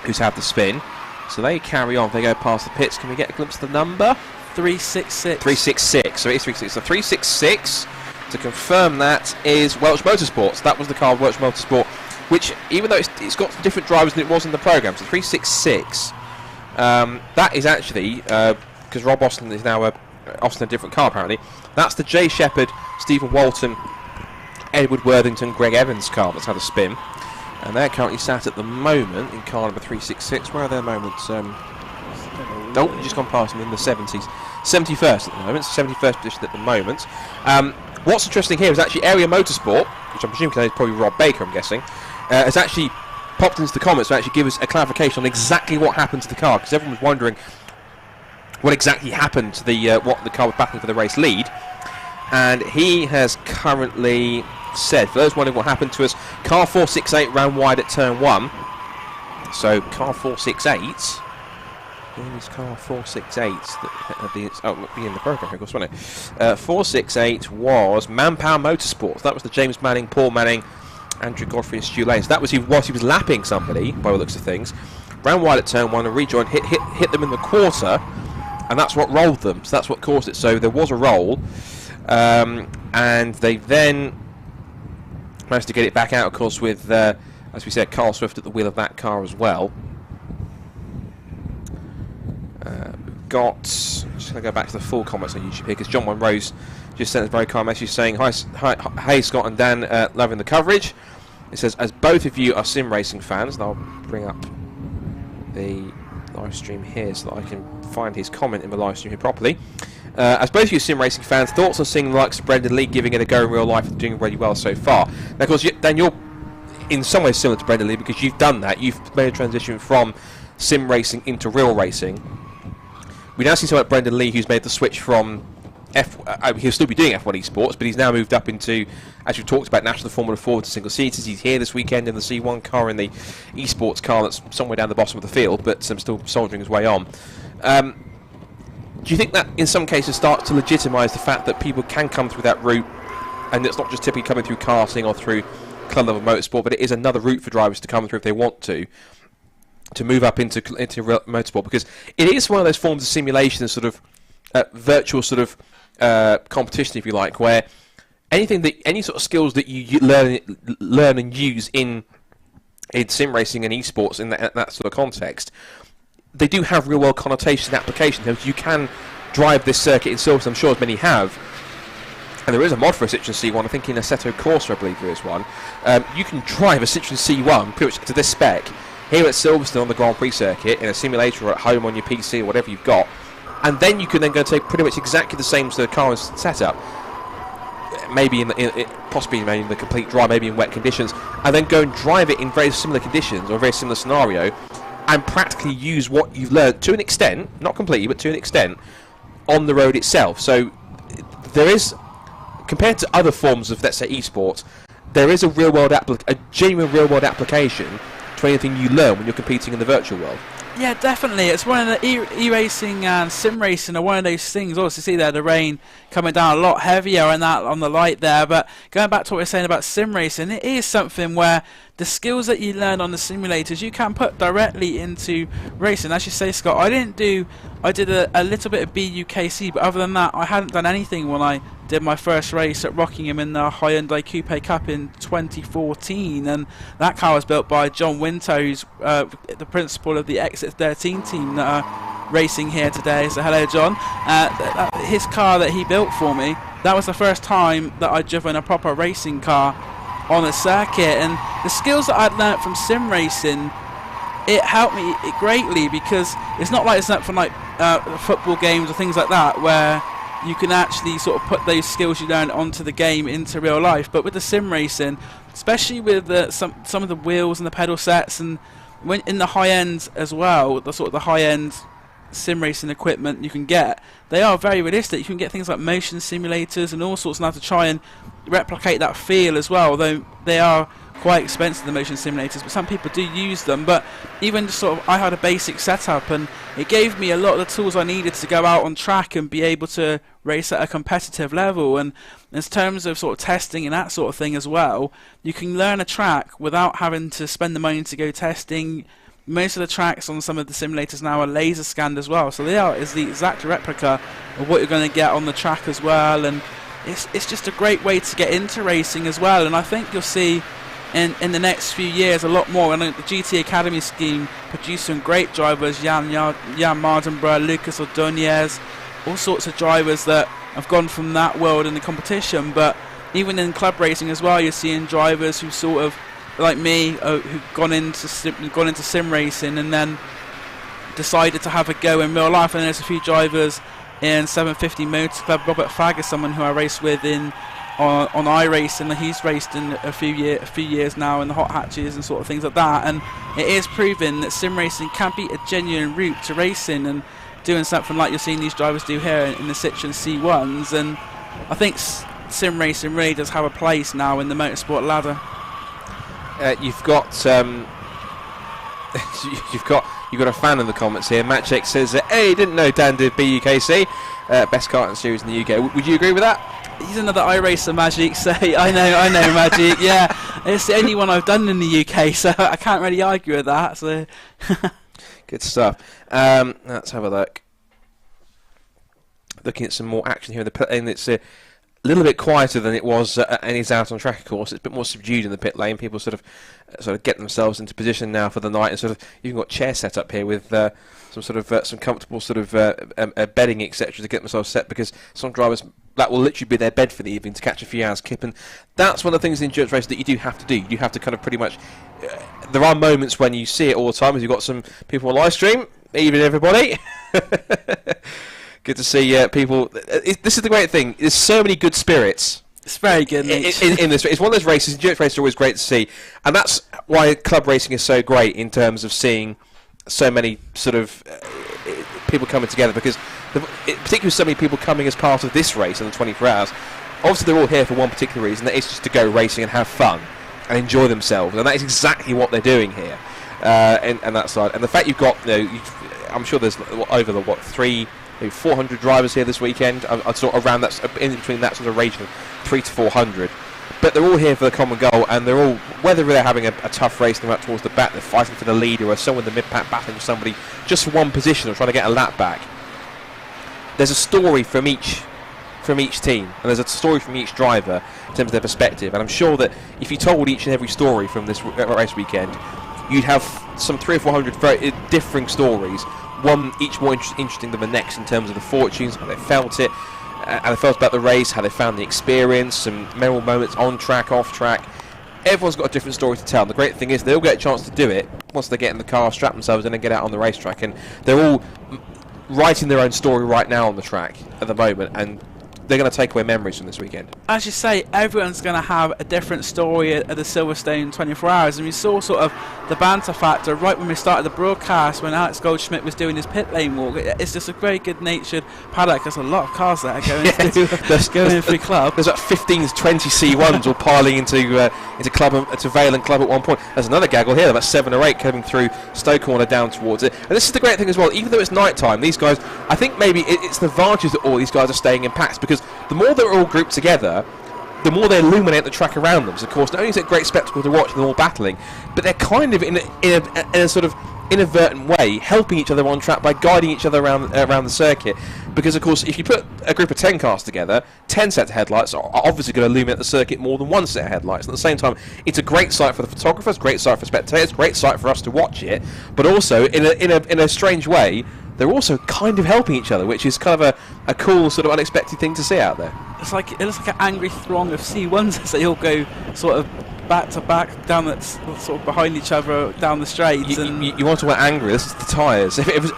Speaker 1: who's had the spin. So they carry on, they go past the pits. Can we get a glimpse of the number? 366. 366, so it is 366. So 366, to confirm that, is Welsh Motorsports. That was the car of Welsh Motorsport, which, even though it's got different drivers than it was in the programme, so 366, that is actually, because Rob Austin is now Austin a different car apparently, that's the Jay Shepherd, Stephen Walton, Edward Worthington, Greg Evans car that's had a spin. And they're currently sat at the moment in car number 366. Where are their moments? Dalton just gone past them in the 70s. 71st at the moment, 71st position at the moment. What's interesting here is actually Area Motorsport, which I'm presuming is probably Rob Baker, I'm guessing, has actually popped into the comments to actually give us a clarification on exactly what happened to the car, because everyone was wondering what exactly happened to the what the car was battling for the race lead. And he has currently said, for those wondering what happened to us, car 468 ran wide at turn 1. So car 468, where is car 468? Oh, it would be in the programme, of course, wouldn't it? 468 was Manpower Motorsports. That was the James Manning, Paul Manning, Andrew Godfrey and Stu Lane. So that was whilst he was lapping somebody, by the looks of things. Ran wide at turn 1 and rejoined, hit them in the quarter, and that's what rolled them. So that's what caused it. So there was a roll, and they then managed to get it back out, of course, with, as we said, Carl Swift at the wheel of that car as well. Got, just going to go back to the full comments on YouTube here, because John Monroe's just sent a very kind message saying, hi, hey Scott and Dan, loving the coverage. It says, as both of you are sim racing fans, and I'll bring up the live stream here so that I can find his comment in the live stream here properly. As both of you sim racing fans, thoughts on seeing the likes of Brendan Lee giving it a go in real life and doing really well so far? Now, of course, Dan, you're in some ways similar to Brendan Lee, because you've done that. You've made a transition from sim racing into real racing. We now see someone like Brendan Lee who's made the switch from he'll still be doing F1 esports, but he's now moved up into, as we've talked about, National Formula 4 to single seaters. He's here this weekend in the C1 car, in the esports car that's somewhere down the bottom of the field, but still soldiering his way on. Do you think that in some cases starts to legitimise the fact that people can come through that route, and it's not just typically coming through karting or through club level motorsport, but it is another route for drivers to come through if they want to move up into real motorsport? Because it is one of those forms of simulation, and sort of virtual sort of competition, if you like, where any sort of skills that you learn and use in sim racing and esports in that sort of context, they do have real world connotations and applications. You can drive this circuit in Silverstone, I'm sure as many have. And there is a mod for a Citroen C1, I think in Assetto Corsa I believe there is one. You can drive a Citroen C1 pretty much to this spec here at Silverstone on the Grand Prix circuit in a simulator or at home on your PC or whatever you've got. And then you can then go take pretty much exactly the same sort of car and setup, maybe possibly in the complete dry, maybe in wet conditions, and then go and drive it in very similar conditions or a very similar scenario, and practically use what you've learned to an extent, not completely, but to an extent, on the road itself. So there is, compared to other forms of, let's say, esports, there is a genuine real-world application to anything you learn when you're competing in the virtual world.
Speaker 2: Yeah, definitely. It's one of the e-racing and sim racing are one of those things. Obviously, see there the rain coming down a lot heavier and that on the light there. But going back to what we were saying about sim racing, it is something where the skills that you learn on the simulators you can put directly into racing. As you say, Scott, I did a little bit of BUKC, but other than that, I hadn't done anything when I did my first race at Rockingham in the Hyundai Coupe Cup in 2014, and that car was built by John Winter, who's the principal of the Exit 13 team that are racing here today. So hello, John. His car that he built for me, that was the first time that I'd driven a proper racing car on a circuit, and the skills that I'd learnt from sim racing it helped me greatly, because it's not like it's not from like football games or things like that where you can actually sort of put those skills you learn onto the game into real life. But with the sim racing, especially with some of the wheels and the pedal sets, and when in the high end as well, the sort of the high end sim racing equipment you can get, they are very realistic. You can get things like motion simulators and all sorts now to try and replicate that feel as well, though they are quite expensive, the motion simulators, but some people do use them. But even just sort of, I had a basic setup, and it gave me a lot of the tools I needed to go out on track and be able to race at a competitive level. And in terms of sort of testing and that sort of thing as well, you can learn a track without having to spend the money to go testing. Most of the tracks on some of the simulators now are laser scanned as well, so they are is the exact replica of what you're going to get on the track as well. And it's just a great way to get into racing as well. And I think you'll see in the next few years a lot more. And the GT Academy scheme produced some great drivers, Jan Mardenborough, Lucas Ordonez, all sorts of drivers that have gone from that world in the competition. But even in club racing as well, you're seeing drivers who sort of, like me, who've gone into sim racing and then decided to have a go in real life. And there's a few drivers in 750 Motor Club. Robert Fagg is someone who I race with on iRace, and he's raced in a few years now in the hot hatches and sort of things like that. And it is proven that sim racing can be a genuine route to racing, and doing something like you're seeing these drivers do here in the Citroen C1s. And I think sim racing really does have a place now in the motorsport ladder.
Speaker 1: You've got you've got a fan in the comments here. Matchek says, "Hey, didn't know Dan did BUKC, best karting series in the UK." Would you agree with that?
Speaker 2: He's another iRacer, Magic. Say, I know, Magic. Yeah, it's the only one I've done in the UK, so I can't really argue with that. So,
Speaker 1: good stuff. Let's have a look. Looking at some more action here in the pit lane. It's a little bit quieter than it was and is out on track. Of course, it's a bit more subdued in the pit lane. People sort of get themselves into position now for the night, and sort of you've got chair set up here with some comfortable sort of bedding, etc., to get themselves set, because some drivers, that will literally be their bed for the evening to catch a few hours kip. And that's one of the things in endurance race that you do have to do. You have to kind of pretty much. There are moments when you see it all the time, as you've got some people on live stream. Evening, everybody. Good to see people. This is the great thing. There's so many good spirits.
Speaker 2: It's very good
Speaker 1: in this. It's one of those races. Endurance races are always great to see, and that's why club racing is so great in terms of seeing so many sort of people coming together. Because particularly so many people coming as part of this race in the 24 hours. Obviously, they're all here for one particular reason. That is just to go racing and have fun and enjoy themselves, and that is exactly what they're doing here. And that side, and the fact you've got, I'm sure there's over the 400 drivers here this weekend. I'd sort of around that, in between that sort of region of 300 to 400. But they're all here for the common goal, and they're all, whether they're having a tough race and they're out towards the back, they're fighting for the leader, or someone in the mid-pack battling somebody just for one position or trying to get a lap back. There's a story from each team, and there's a story from each driver in terms of their perspective. And I'm sure that if you told each and every story from this race weekend, you'd have some 300 or 400 very differing stories. One each more interesting than the next in terms of the fortunes, how they felt it, how they felt about the race, how they found the experience, some memorable moments on track, off track. Everyone's got a different story to tell. And the great thing is they all get a chance to do it once they get in the car, strap themselves in and get out on the racetrack. And they're all writing their own story right now on the track at the moment, and they're going to take away memories from this weekend.
Speaker 2: As you say, everyone's going to have a different story at the Silverstone 24 hours. And we saw sort of the banter factor right when we started the broadcast, when Alex Goldschmidt was doing his pit lane walk. It's just a very good-natured paddock. There's a lot of cars there going through club.
Speaker 1: There's like 15 to 20 C1s all piling into Vale and Club at one point. There's another gaggle here, about 7 or 8 coming through Stoke Corner down towards it. And this is the great thing as well, even though it's night time, these guys, I think maybe it's the advantage that all these guys are staying in packs, because the more they're all grouped together, the more they illuminate the track around them. So of course, not only is it a great spectacle to watch them all battling, but they're kind of in a sort of inadvertent way helping each other on track by guiding each other around the circuit. Because of course, if you put a group of 10 cars together, 10 sets of headlights are obviously going to illuminate the circuit more than one set of headlights. And at the same time, it's a great sight for the photographers, great sight for spectators, great sight for us to watch it. But also, in a strange way, they're also kind of helping each other, which is kind of a cool sort of unexpected thing to see out there.
Speaker 2: It looks like an angry throng of C1s as they all go sort of back to back down that sort of behind each other down the straights.
Speaker 1: You want to talk about angry? This is the tyres. If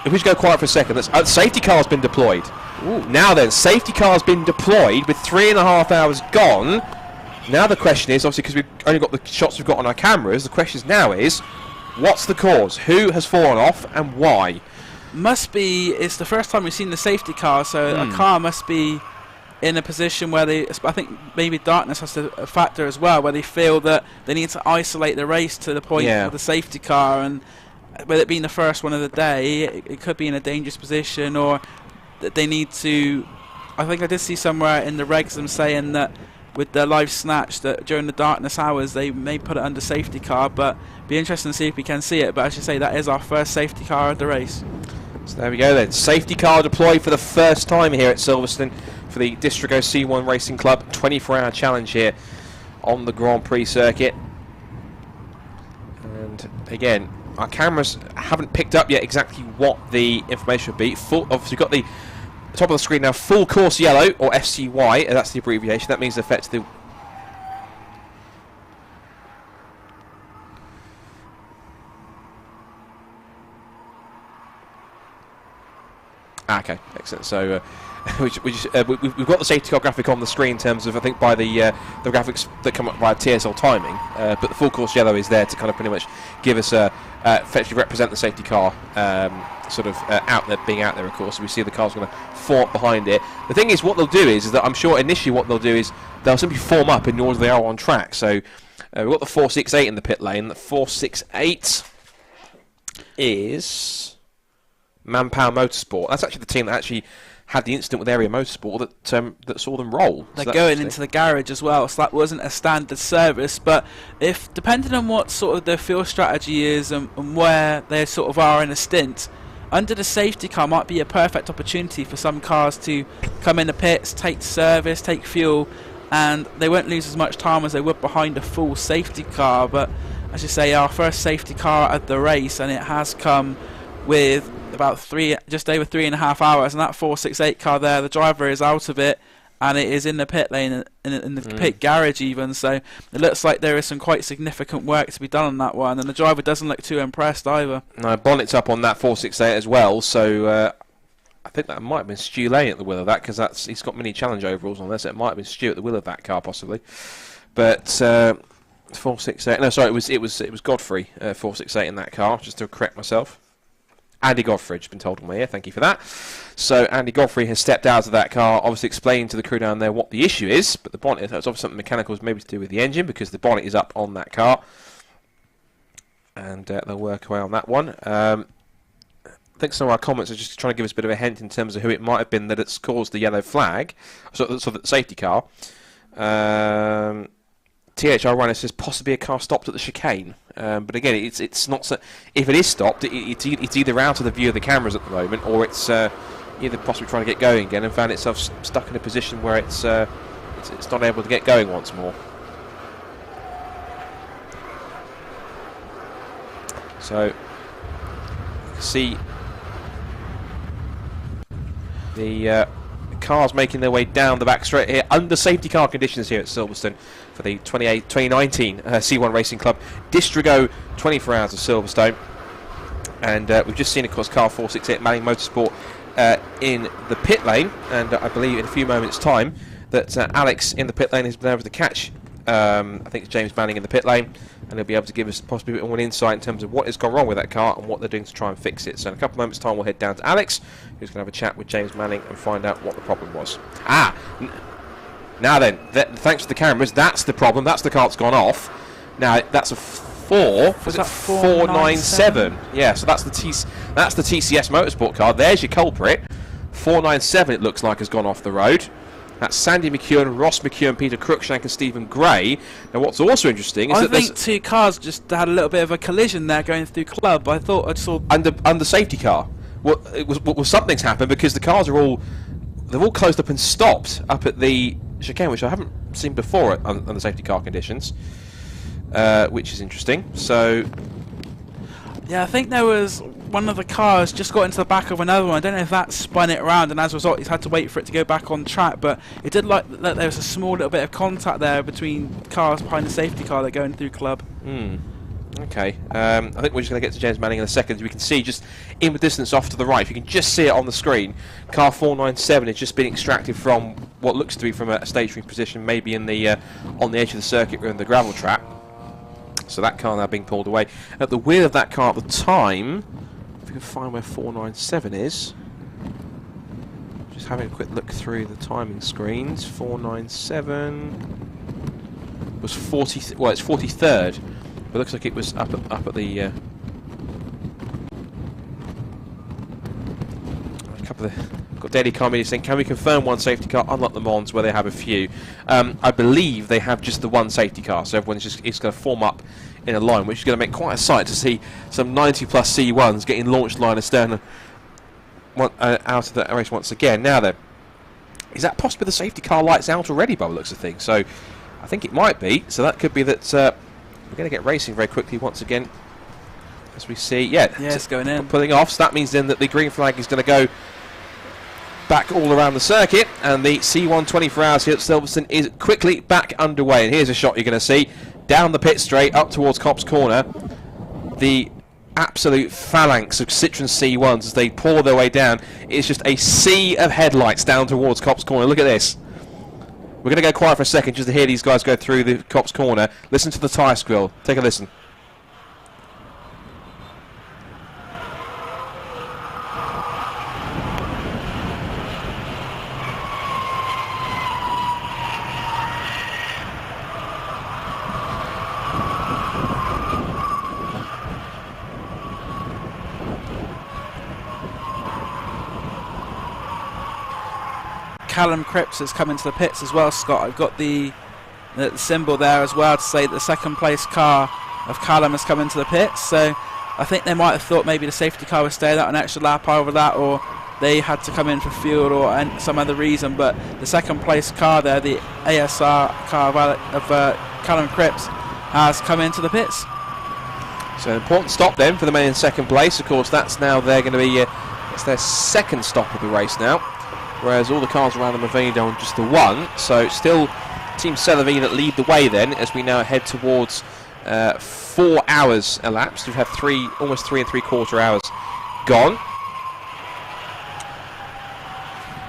Speaker 1: we just go quiet for a second, safety car's been deployed. Ooh. Now then, safety car's been deployed with 3.5 hours gone. Now the question is, obviously, because we've only got the shots we've got on our cameras, the question now is, what's the cause? Who has fallen off and why?
Speaker 2: It's the first time we've seen the safety car, so a car must be in a position where I think maybe darkness has a factor as well, where they feel that they need to isolate the race to the point of the safety car, and with it being the first one of the day, it could be in a dangerous position, or that they need to. I think I did see somewhere in the regs them saying that with the live snatch that during the darkness hours they may put it under safety car, but be interesting to see if we can see it. But as you say, that is our first safety car of the race.
Speaker 1: So there we go then, safety car deployed for the first time here at Silverstone for the Citroen C1 Racing Club 24-hour challenge here on the Grand Prix circuit. And again, our cameras haven't picked up yet exactly what the information would be. Obviously got the top of the screen now, full course yellow, or FCY, that's the abbreviation. That means effectively okay, excellent. So we've got the safety car graphic on the screen in terms of, I think, by the graphics that come up via TSL timing, but the full course yellow is there to kind of pretty much give us effectively represent the safety car being out there, of course. So we see the car's going to form up behind it. The thing is, what they'll do is that I'm sure initially what they'll do is they'll simply form up in order they are on track. So we've got the 468 in the pit lane. The 468 is Manpower Motorsport. That's actually the team that actually had the incident with Area Motorsport that saw them roll.
Speaker 2: They're going into the garage as well, so that wasn't a standard service. But if, depending on what sort of their field strategy is and where they sort of are in a stint, under the safety car might be a perfect opportunity for some cars to come in the pits, take service, take fuel, and they won't lose as much time as they would behind a full safety car. But as you say, our first safety car at the race, and it has come with about just over 3.5 hours, and that 468 car there, the driver is out of it, and it is in the pit lane, in the pit garage even, so it looks like there is some quite significant work to be done on that one, and the driver doesn't look too impressed either.
Speaker 1: No, bonnet's up on that 468 as well, so I think that might have been Stu Lane at the wheel of that, because he's got mini challenge overalls on there, so it might have been Stu at the wheel of that car possibly. But 468, no, sorry, it was Godfrey 468 in that car, just to correct myself. Andy Godfrey has been told on my ear, thank you for that. So Andy Godfrey has stepped out of that car, obviously explained to the crew down there what the issue is, but the bonnet, that's obviously something mechanical, maybe to do with the engine, because the bonnet is up on that car. And they'll work away on that one. I think some of our comments are just trying to give us a bit of a hint in terms of who it might have been that it's caused the yellow flag, so the safety car. THR Runner says possibly a car stopped at the chicane, but again, it's not so. If it is stopped, it's either out of the view of the cameras at the moment, or it's either possibly trying to get going again and found itself stuck in a position where it's not able to get going once more. So you can see the cars making their way down the back straight here under safety car conditions here at Silverstone for the 2019 C1 Racing Club Distrigo 24 Hours of Silverstone. And we've just seen, of course, car 468 Manning Motorsport in the pit lane, and I believe in a few moments' time that Alex in the pit lane has been able to catch I think it's James Manning in the pit lane, and he'll be able to give us possibly a bit more insight in terms of what has gone wrong with that car and what they're doing to try and fix it. So in a couple of moments' time we'll head down to Alex, who's going to have a chat with James Manning and find out what the problem was. Now then, thanks to the cameras, that's the problem, that's the car that's gone off. Now that's a 497? Yeah, so that's the TCS Motorsport car. There's your culprit. 497 it looks like has gone off the road. That's Sandy McEwen, Ross McEwen, Peter Cruikshank and Stephen Gray. Now what's also interesting is
Speaker 2: I think two cars just had a little bit of a collision there going through club. I thought I saw
Speaker 1: under safety car. Well, something's happened because the cars are all closed up and stopped up at the chicane, which I haven't seen before under safety car conditions, which is interesting. So
Speaker 2: yeah, I think there was one of the cars just got into the back of another one. I don't know if that spun it around, and as a result he's had to wait for it to go back on track, but it did like that there was a small little bit of contact there between cars behind the safety car that are going through Club.
Speaker 1: Okay, I think we're just going to get to James Manning in a second. We can see just in the distance off to the right, if you can just see it on the screen, car 497 has just been extracted from what looks to be from a stationary position, maybe in the on the edge of the circuit or in the gravel trap. So that car now being pulled away. At the wheel of that car at the time, if we can find where 497 is, just having a quick look through the timing screens, 497 was 40. Well, it's 43rd. But it looks like it was up at the a couple of the, got Daily Car Media saying, can we confirm one safety car, unlike the Mons where they have a few? I believe they have just the one safety car, so everyone's just going to form up in a line, which is going to make quite a sight to see some 90 plus C1s getting launched line astern out of the race once again. Now then, is that possibly the safety car lights out already by the looks of things? So I think it might be. So that could be that. We're going to get racing very quickly once again, as we see. Yeah,
Speaker 2: it's going in.
Speaker 1: Pulling off, so that means then that the green flag is going to go back all around the circuit, and the C1 24 Hours here at Silverstone is quickly back underway. And here's a shot you're going to see down the pit straight up towards Copse Corner. The absolute phalanx of Citroen C1s as they pour their way down. It's just a sea of headlights down towards Copse Corner. Look at this. We're going to go quiet for a second just to hear these guys go through the Copse Corner. Listen to the tyre squeal. Take a listen.
Speaker 2: Callum Cripps has come into the pits as well, Scott. I've got the symbol there as well to say that the second place car of Callum has come into the pits. So I think they might have thought maybe the safety car would stay out an extra lap over that, or they had to come in for fuel or some other reason. But the second place car there, the ASR car of Callum Cripps, has come into the pits.
Speaker 1: So an important stop then for the man in second place. Of course, that's now they're going to be it's their second stop of the race now. Whereas all the cars around them have only done just the one. So still Team Celavine that lead the way then, as we now head towards 4 hours elapsed. We've had almost 3 3/4 hours gone.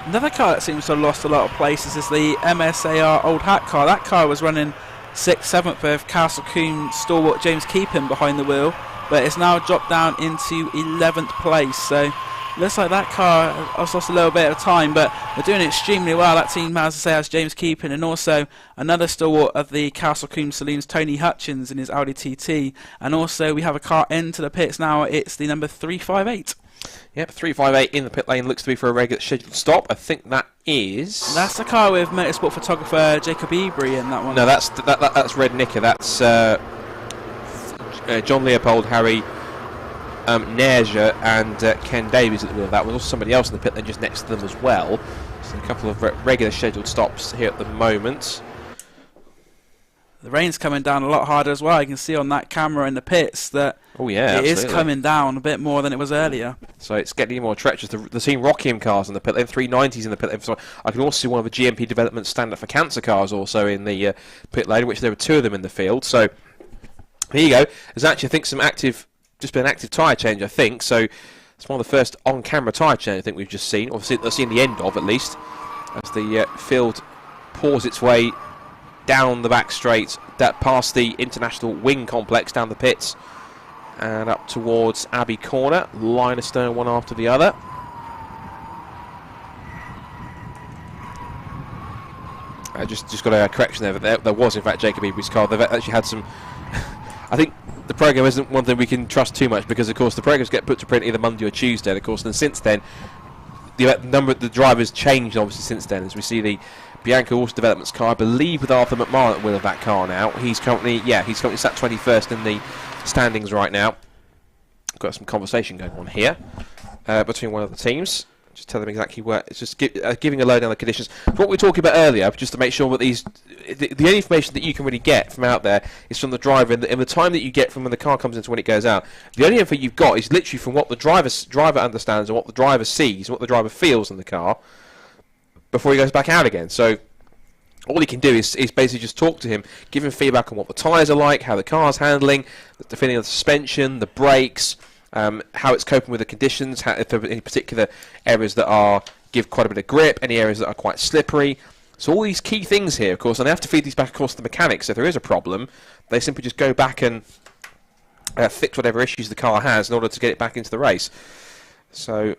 Speaker 2: Another car that seems to have lost a lot of places is the MSAR Old Hat car. That car was running 6th, 7th with Castle Coombe stalwart James Keeping behind the wheel, but it's now dropped down into 11th place. So looks like that car has lost a little bit of time, but they're doing extremely well. That team, as I say, has James Keeping, and also another stalwart of the Castle Coombe Saloons, Tony Hutchins, in his Audi TT. And also we have a car into the pits now. It's the number 358.
Speaker 1: Yep, 358 in the pit lane. Looks to be for a regular scheduled stop. I think that is...
Speaker 2: That's the car with motorsport photographer Jacob Ebury in that one.
Speaker 1: No, that's Red Nicker. That's John Leopold, Harry Nerja and Ken Davies at the wheel. That was also somebody else in the pit lane just next to them as well. So a couple of regular scheduled stops here at the moment.
Speaker 2: The rain's coming down a lot harder as well. You can see on that camera in the pits that it is coming down a bit more than it was earlier.
Speaker 1: So it's getting more treacherous. The Team Rockium cars in the pit lane, 390s in the pit lane. So I can also see one of the GMP Development Stand Up for Cancer cars also in the pit lane, which there were 2 of them in the field. So here you go. There's actually, I think, just been an active tyre change, I think. So it's one of the first on-camera tyre change I think we've just seen, or seen the end of at least, as the field pours its way down the back straight, past the International Wing Complex, down the pits, and up towards Abbey Corner, line astern one after the other. I just got a correction there, but there was in fact Jacob Ebury's car. They've actually had some... I think the programme isn't one thing we can trust too much, because of course the programmes get put to print either Monday or Tuesday, and of course, and since then the number of the drivers changed obviously since then, as we see the Bianco Auto Developments car, I believe with Arthur McMahon at the wheel of that car now. He's currently sat 21st in the standings right now. Got some conversation going on here between one of the teams. just tell them exactly where. It's just giving a lowdown of the conditions. What we were talking about earlier, just to make sure that the only information that you can really get from out there is from the driver, and the time that you get from when the car comes in to when it goes out. The only info you've got is literally from what the driver understands, and what the driver sees, and what the driver feels in the car before he goes back out again. So all he can do is basically just talk to him, give him feedback on what the tyres are like, how the car's handling, the feeling of the suspension, the brakes, how it's coping with the conditions, if there are any particular areas that give quite a bit of grip, any areas that are quite slippery. So all these key things here, of course, and they have to feed these back, of course, to the mechanics. So if there is a problem, they simply just go back and fix whatever issues the car has in order to get it back into the race. So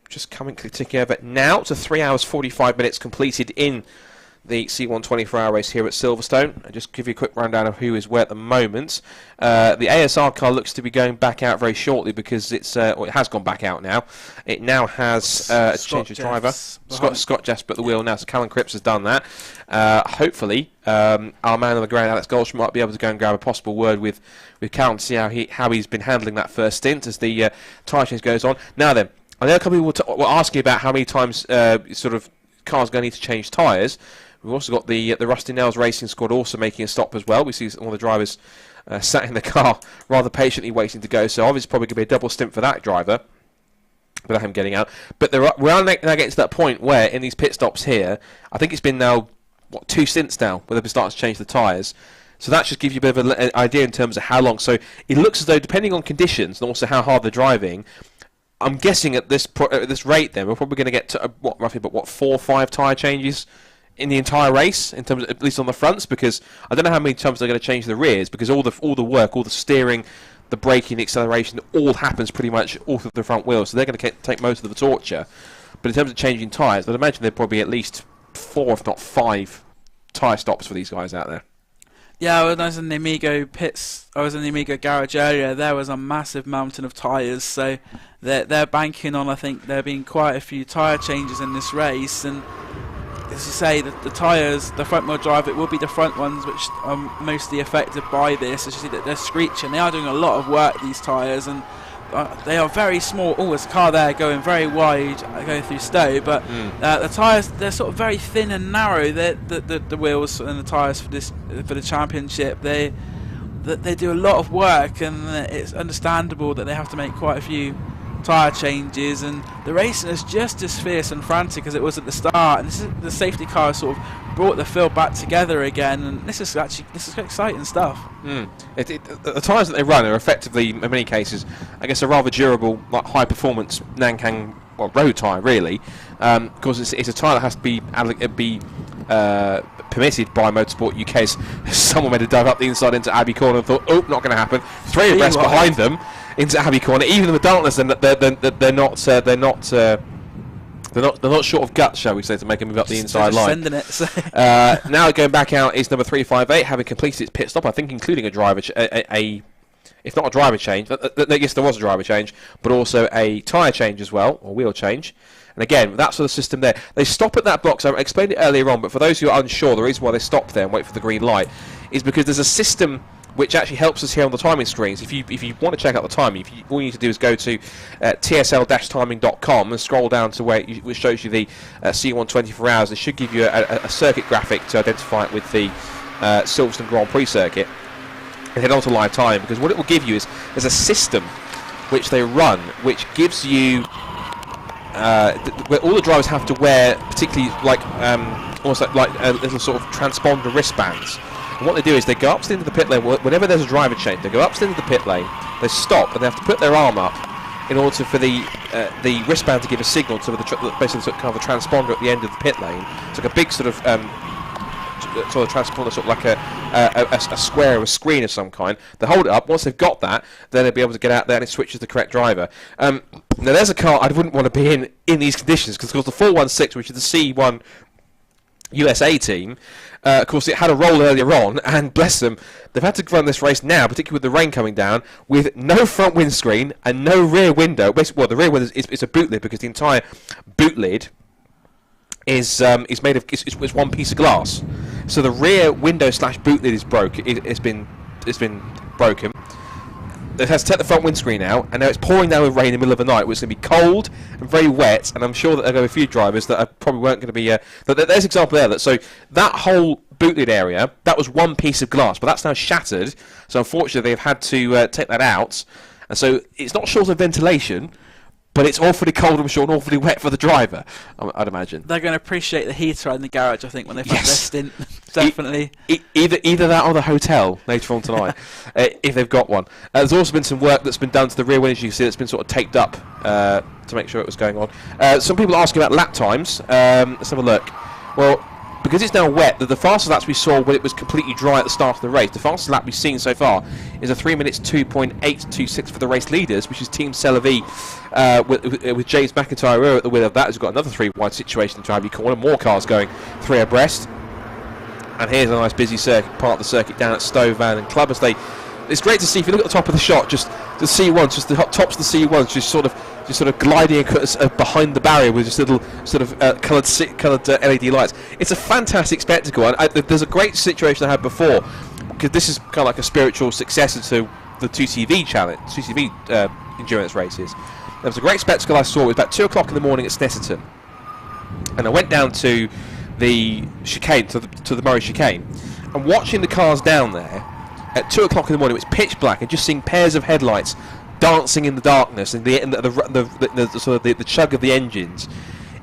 Speaker 1: just ticking over now to 3 hours 45 minutes completed in the C1 24-hour race here at Silverstone. I'll just give you a quick rundown of who is where at the moment. The ASR car looks to be going back out very shortly because it has gone back out now. It now has a change of driver. Scott Jasper at the wheel now, so Callum Cripps has done that. Hopefully, our man on the ground, Alex Goldschmidt, might be able to go and grab a possible word with Callum to see how he's been handling that first stint as the tyre change goes on. Now then, I know a couple of people were asking about how many times sort of cars going to need to change tyres. We've also got the Rusty Nails Racing Squad also making a stop as well. We see all the drivers sat in the car rather patiently waiting to go. So obviously probably going to be a double stint for that driver without him getting out. But we are now getting to that point where in these pit stops here, I think it's been now, 2 stints now where they've been starting to change the tyres. So that just gives you a bit of an idea in terms of how long. So it looks as though, depending on conditions and also how hard they're driving, I'm guessing at this rate then, we're probably going to get to, roughly 4 or 5 tyre changes in the entire race, in terms of, at least on the fronts, because I don't know how many times they're going to change the rears, because all the work, all the steering, the braking, the acceleration, all happens pretty much all through the front wheels, so they're going to take most of the torture. But in terms of changing tyres, I'd imagine there'd probably be at least 4, if not 5, tyre stops for these guys out there.
Speaker 2: Yeah, when I was in the Amigo pits, I was in the Amigo garage earlier, there was a massive mountain of tyres, so they're banking on, I think, there being quite a few tyre changes in this race, and as you say, the tyres, the front wheel drive, it will be the front ones which are mostly affected by this. As you see that they're screeching, they are doing a lot of work, these tyres, and they are very small. Oh, there's a car there going very wide, going through Stowe, but the tyres, they're sort of very thin and narrow. The wheels and the tyres for the championship, they do a lot of work, and it's understandable that they have to make quite a few tyre changes, and the racing is just as fierce and frantic as it was at the start, and the safety car sort of brought the field back together again, and this is exciting stuff.
Speaker 1: The tyres that they run are effectively, in many cases, I guess, a rather durable, like high performance Nankang road tyre, really, because it's a tyre that has to be permitted by Motorsport UK's. Someone made a dive up the inside into Abbey Corner and thought, oh, not going to happen. 3 abreast behind them into Abbey Corner. Even in the darkness, they're not short of guts, shall we say, to make a move up the inside line.
Speaker 2: Sending it. So.
Speaker 1: Now going back out is number 358, having completed its pit stop. I think including a driver, if not a driver change. Yes, there was a driver change, but also a tyre change as well, or wheel change. And again, that sort of system there. They stop at that block, so I explained it earlier on, but for those who are unsure, the reason why they stop there and wait for the green light is because there's a system which actually helps us here on the timing screens. If you want to check out the timing, all you need to do is go to tsl-timing.com and scroll down to where which shows you the C1 24 hours. It should give you a circuit graphic to identify it with the Silverstone Grand Prix circuit. And head on to live time, because what it will give you is there's a system which they run, which gives you where all the drivers have to wear, particularly like almost like little sort of transponder wristbands. And what they do is they go up into the pit lane whenever there's a driver change. They go up into the pit lane, they stop, and they have to put their arm up in order for the wristband to give a signal to basically sort of kind of a transponder at the end of the pit lane. It's like a big sort of transponder, sort of like a square or a screen of some kind. They hold it up. Once they've got that, then they'll be able to get out there and it switches the correct driver. Now there's a car I wouldn't want to be in these conditions, because of course the 416, which is the C1 USA team, of course it had a roll earlier on, and bless them, they've had to run this race now, particularly with the rain coming down, with no front windscreen and no rear window. Basically, well, the rear window is a boot lid, because the entire boot lid is made of it's one piece of glass. So the rear window / boot lid is broke. It's been broken. it has to take the front windscreen out, and now it's pouring down with rain in the middle of the night, which is going to be cold and very wet, and I'm sure that there are going to be a few drivers that are probably weren't going to be... there's an example there. So that whole boot lid area, that was one piece of glass, but that's now shattered, so unfortunately they've had to take that out, and so it's not short of ventilation, but it's awfully cold, I'm sure, and awfully wet for the driver, I'd imagine.
Speaker 2: They're going to appreciate the heater in the garage, I think, when they find their stint. Definitely.
Speaker 1: Either that or the hotel later on tonight, if they've got one. There's also been some work that's been done to the rear windows. You can see it's been sort of taped up to make sure it was going on. Some people are asking about lap times. Let's have a look. Well, because it's now wet, the fastest laps we saw when it was completely dry at the start of the race, the fastest lap we've seen so far is a 3 minutes 2.826 for the race leaders, which is Team Celavi with James McIntyre at the wheel of that. Has got another 3 wide situation to drive. You can one more cars going 3 abreast. And here's a nice busy part of the circuit down at Stowe Van and Club. It's great to see. If you look at the top of the shot, just the C1s, just the tops of the C1s, just sort of gliding behind the barrier with just little sort of coloured LED lights. It's a fantastic spectacle, and there's a great situation I had before, because this is kind of like a spiritual successor to the 2CV challenge, 2CV endurance races. There was a great spectacle I saw. It was about 2 o'clock in the morning at Snetterton, and I went down to the chicane, to the Murray chicane, and watching the cars down there at 2 o'clock in the morning. It was pitch black, and just seeing pairs of headlights dancing in the darkness and the chug of the engines.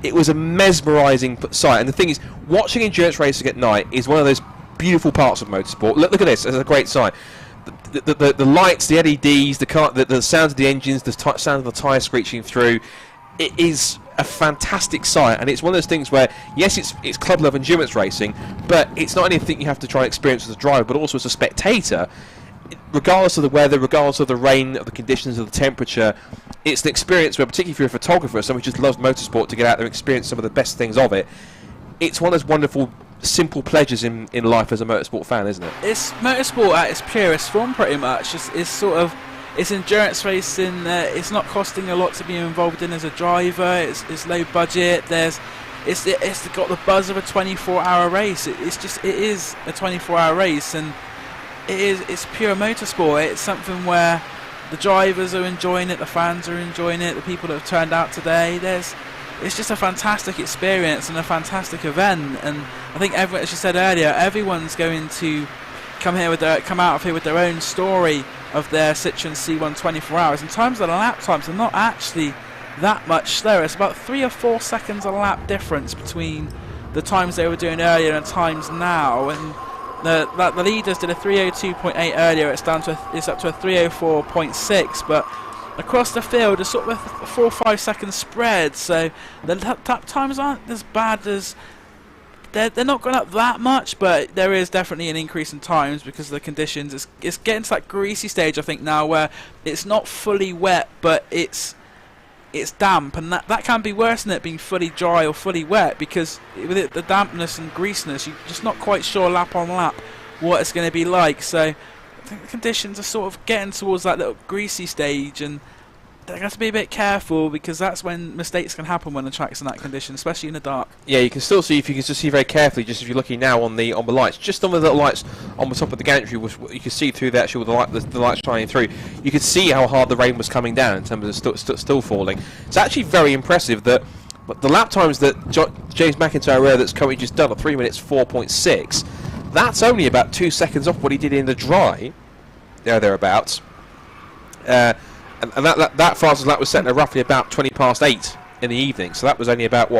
Speaker 1: It was a mesmerising sight. And the thing is, watching endurance racing at night is one of those beautiful parts of motorsport. Look at this; it's a great sight. The lights, the LEDs, the sound of the engines, the sound of the tyre screeching through. It is a fantastic sight, and it's one of those things where, yes, it's club level endurance racing, but it's not anything you have to try and experience as a driver, but also as a spectator. Regardless of the weather, regardless of the rain, of the conditions, of the temperature, it's an experience where, particularly if you're a photographer, someone who just loves motorsport, to get out there and experience some of the best things of it. It's one of those wonderful, simple pleasures in life as a motorsport fan, isn't it?
Speaker 2: It's motorsport at its purest form, pretty much. It's endurance racing. It's not costing a lot to be involved in as a driver. It's low budget. It's got the buzz of a 24-hour race. It is a 24-hour race, and it's pure motorsport. It's something where the drivers are enjoying it, the fans are enjoying it, the people that have turned out today. It's just a fantastic experience and a fantastic event. And I think, as you said earlier, everyone's going to come out of here with their own story of their Citroen C1 24 hours. In terms of the lap times, they're not actually that much slower. It's about 3 or 4 seconds a lap difference between the times they were doing earlier and times now. And the leaders did a 3:02.8 earlier. It's up to a 3:04.6, but across the field, it's sort of a 4 or 5 second spread. So the lap times aren't as bad as. They're not going up that much, but there is definitely an increase in times because of the conditions. It's getting to that greasy stage, I think, now, where it's not fully wet, but it's damp, and that can be worse than it being fully dry or fully wet, because with the dampness and greasiness, you're just not quite sure lap on lap what it's going to be like. So I think the conditions are sort of getting towards that little greasy stage, and they have to be a bit careful, because that's when mistakes can happen when the track's in that condition, especially in the dark.
Speaker 1: Yeah, you can still see, if you can just see very carefully, just if you're looking now on the lights, just on the little lights on the top of the gantry, which you can see through the actual the lights shining through. You could see how hard the rain was coming down in terms of still falling. It's actually very impressive that the lap times that James McIntyre that's currently just done, at 3 minutes 4.6, that's only about 2 seconds off what he did in the dry, thereabouts. And that fastest lap was set at roughly about 8:20 in the evening, so that was only about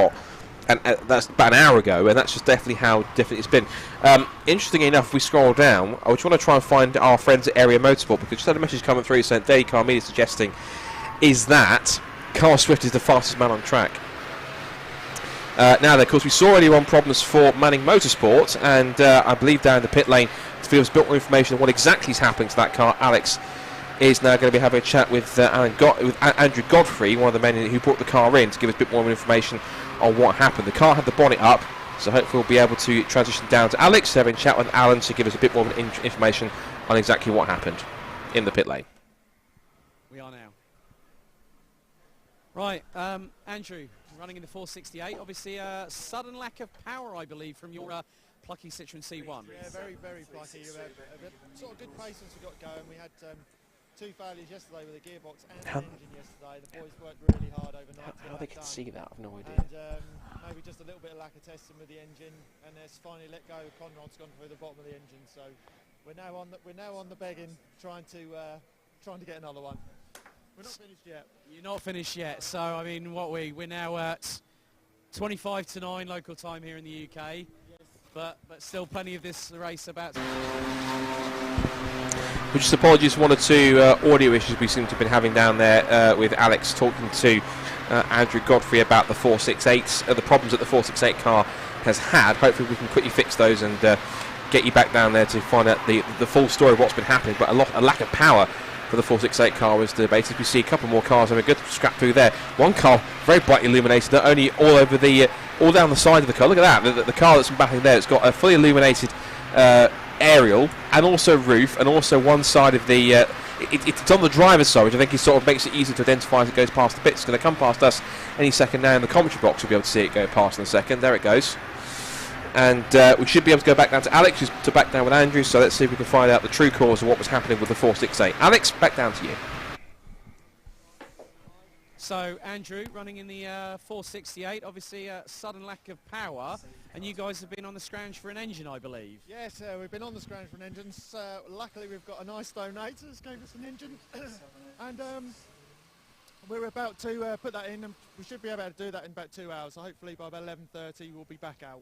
Speaker 1: and that's about an hour ago, and that's just definitely how different it's been. Interestingly enough, if we scroll down, I just want to try and find our friends at Area Motorsport, because just had a message coming through saying Daily Car Media suggesting is that Carl Swift is the fastest man on track. Now, of course, we saw earlier on problems for Manning Motorsport, and I believe down in the pit lane, to give us a bit more information on what exactly is happening to that car, Alex is now going to be having a chat with Andrew Godfrey, one of the men who brought the car in, to give us a bit more information on what happened. The car had the bonnet up, so hopefully we'll be able to transition down to Alex, having a chat with Alan to give us a bit more information on exactly what happened in the pit lane.
Speaker 3: We are now. Right, Andrew, running in the 468. Obviously, a sudden lack of power, I believe, from your plucky Citroen C1.
Speaker 4: Yeah, very, very plucky. Sort of good pace since we got going. We had two failures yesterday with a gearbox and
Speaker 1: How-
Speaker 4: an engine yesterday. The boys worked really hard overnight to
Speaker 1: How
Speaker 4: get
Speaker 1: they
Speaker 4: that
Speaker 1: could
Speaker 4: done.
Speaker 1: see that, I've no idea.
Speaker 4: And maybe just a little bit of lack of testing with the engine, and it's finally let go. Conrod's gone through the bottom of the engine, so we're now on the begging, trying to get another one. We're not finished yet.
Speaker 3: You're not finished yet. So I mean, we're now at 25 to 9 local time here in the UK, but still plenty of this race about.
Speaker 1: Which is apologies for one or two audio issues we seem to have been having down there with Alex talking to Andrew Godfrey about the 468, the problems that the 468 car has had. Hopefully we can quickly fix those and get you back down there to find out the full story of what's been happening. But a lack of power for the 468 car was the basis. We see a couple more cars having a good scrap through there. One car very brightly illuminated, not only all over the all down the side of the car. Look at that, the car that's back in there. It's got a fully illuminated aerial and also roof, and also one side of the it's on the driver's side, which I think it sort of makes it easier to identify as it goes past the pits. It's going to come past us any second now in the commentary box. We'll be able to see it go past in a second. There it goes. And we should be able to go back down to Alex, who's to back down with Andrew. So let's see if we can find out the true cause of what was happening with the 468. Alex, back down to you.
Speaker 3: So Andrew running in the 468, obviously a sudden lack of power, and you guys have been on the scrounge for an engine, I believe.
Speaker 4: Yes, we've been on the scrounge for an engine. Luckily, we've got a nice donator that's gave us an engine, and we're about to put that in, and we should be able to do that in about 2 hours. So hopefully by about 11:30 we'll be back out.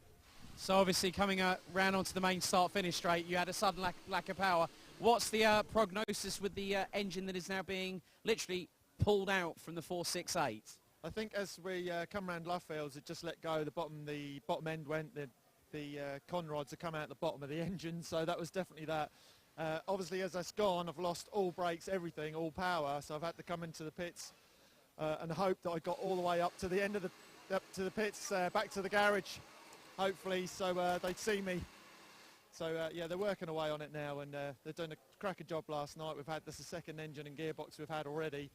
Speaker 3: So obviously coming round onto the main start-finish straight, you had a sudden lack of power. What's the prognosis with the engine that is now being literally pulled out from the 468?
Speaker 4: I think as we come round Lovefields, it just let go. The bottom end went. The conrods have come out the bottom of the engine, so that was definitely that. Obviously, as that's gone, I've lost all brakes, everything, all power. So I've had to come into the pits and hope that I got all the way up to the end of the pits, back to the garage, hopefully, so they'd see me. So yeah, they're working away on it now, and they're doing a cracking job last night. This is the second engine and gearbox we've had already.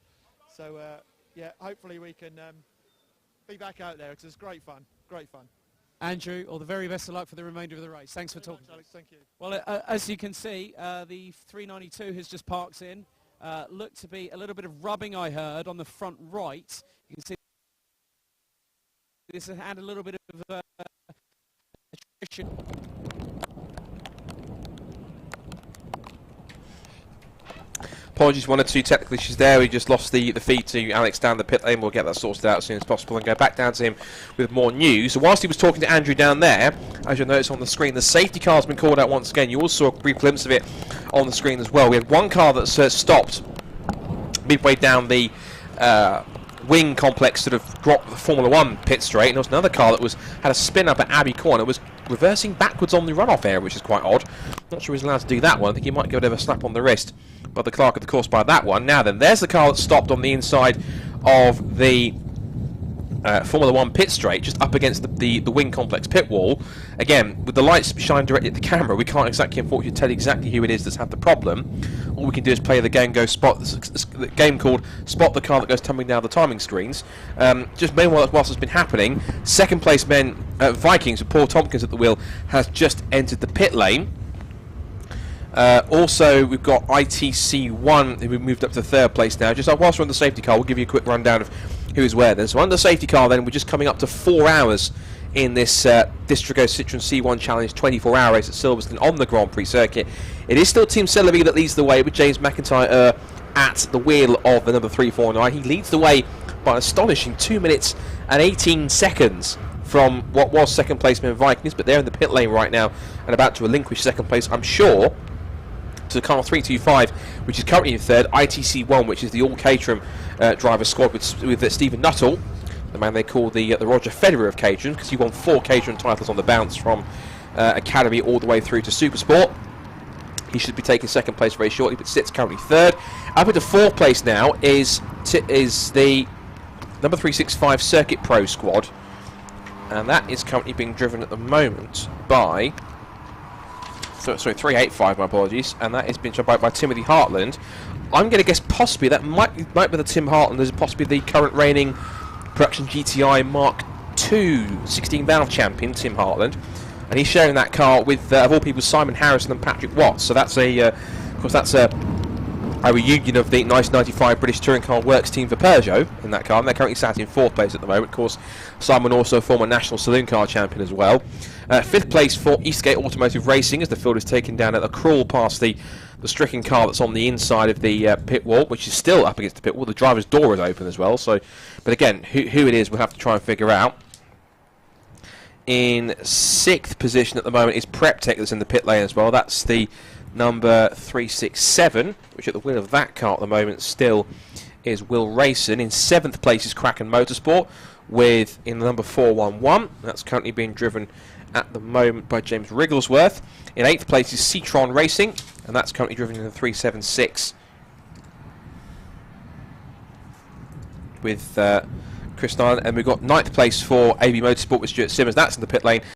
Speaker 4: So yeah, hopefully we can be back out there, because it's great fun, great fun.
Speaker 3: Andrew, all the very best of luck for the remainder of the race. Thanks for talking.
Speaker 4: Alex, thank you.
Speaker 3: Well, as you can see, the 392 has just parked in. Looked to be a little bit of rubbing, I heard, on the front right. You can see this had a little bit of attrition.
Speaker 1: Apologies, one or two technical issues there. We just lost the feed to Alex down the pit lane. We'll get that sorted out as soon as possible and go back down to him with more news. So whilst he was talking to Andrew down there, as you'll notice on the screen, the safety car has been called out once again. You also saw a brief glimpse of it on the screen as well. We had one car that stopped midway down the wing complex, sort of dropped the Formula 1 pit straight, and there was another car that had a spin up at Abbey Corner. It was reversing backwards on the runoff area, which is quite odd. Not sure he's allowed to do that one. I think he might give it a slap on the wrist by the clerk of the course by that one. Now then, there's the car that stopped on the inside of the Formula 1 pit straight, just up against the wing complex pit wall. Again, with the lights shining directly at the camera, we can't exactly, unfortunately, tell you exactly who it is that's had the problem. All we can do is play the game the game called Spot the Car That Goes Tumbling Down the Timing Screens. Just meanwhile, whilst it's been happening, second place men, Vikings, with Paul Tompkins at the wheel, has just entered the pit lane. Also, we've got ITC1, who moved up to third place now. Just whilst we're on the safety car, we'll give you a quick rundown of who's where then. So on the safety car then, we're just coming up to 4 hours in this Distrigo Citroen C1 Challenge 24-hour race at Silverstone on the Grand Prix circuit. It is still Team Celebi that leads the way, with James McIntyre at the wheel of the number 349. He leads the way by an astonishing 2 minutes and 18 seconds from what was second placeman Vikings, but they're in the pit lane right now and about to relinquish second place, I'm sure, to the car 325, which is currently in third. ITC1, which is the all Caterham driver squad with Stephen Nuttall, the man they call the Roger Federer of Caterham, because he won 4 Caterham titles on the bounce from Academy all the way through to Supersport. He should be taking second place very shortly, but sits currently third. Up into fourth place now is the number 365 Circuit Pro squad, and that is currently being driven at the moment by... Sorry, 385, my apologies, and that is being driven by Timothy Hartland. I'm going to guess possibly that might be the Tim Hartland, is possibly the current reigning Production GTI Mark II 16-valve champion, Tim Hartland, and he's sharing that car with, of all people, Simon Harrison and Patrick Watts. So that's of course, that's a reunion of the 1995 British Touring Car Works team for Peugeot in that car, and they're currently sat in 4th place at the moment. Of course, Simon also a former national saloon car champion as well. 5th place for Eastgate Automotive Racing as the field is taken down at a crawl past the stricken car that's on the inside of the pit wall, which is still up against the pit wall. The driver's door is open as well, so, but again, who it is we'll have to try and figure out. In 6th position at the moment is PrepTech that's in the pit lane as well. That's the number 367, which at the wheel of that car at the moment still is Will Rayson. In 7th place is Kraken Motorsport with in the number 411. That's currently being driven at the moment by James Wrigglesworth. In 8th place is Citroen Racing, and that's currently driven in the 376 with Chris Nyland. And we've got 9th place for AB Motorsport with Stuart Simmons. That's in the pit lane.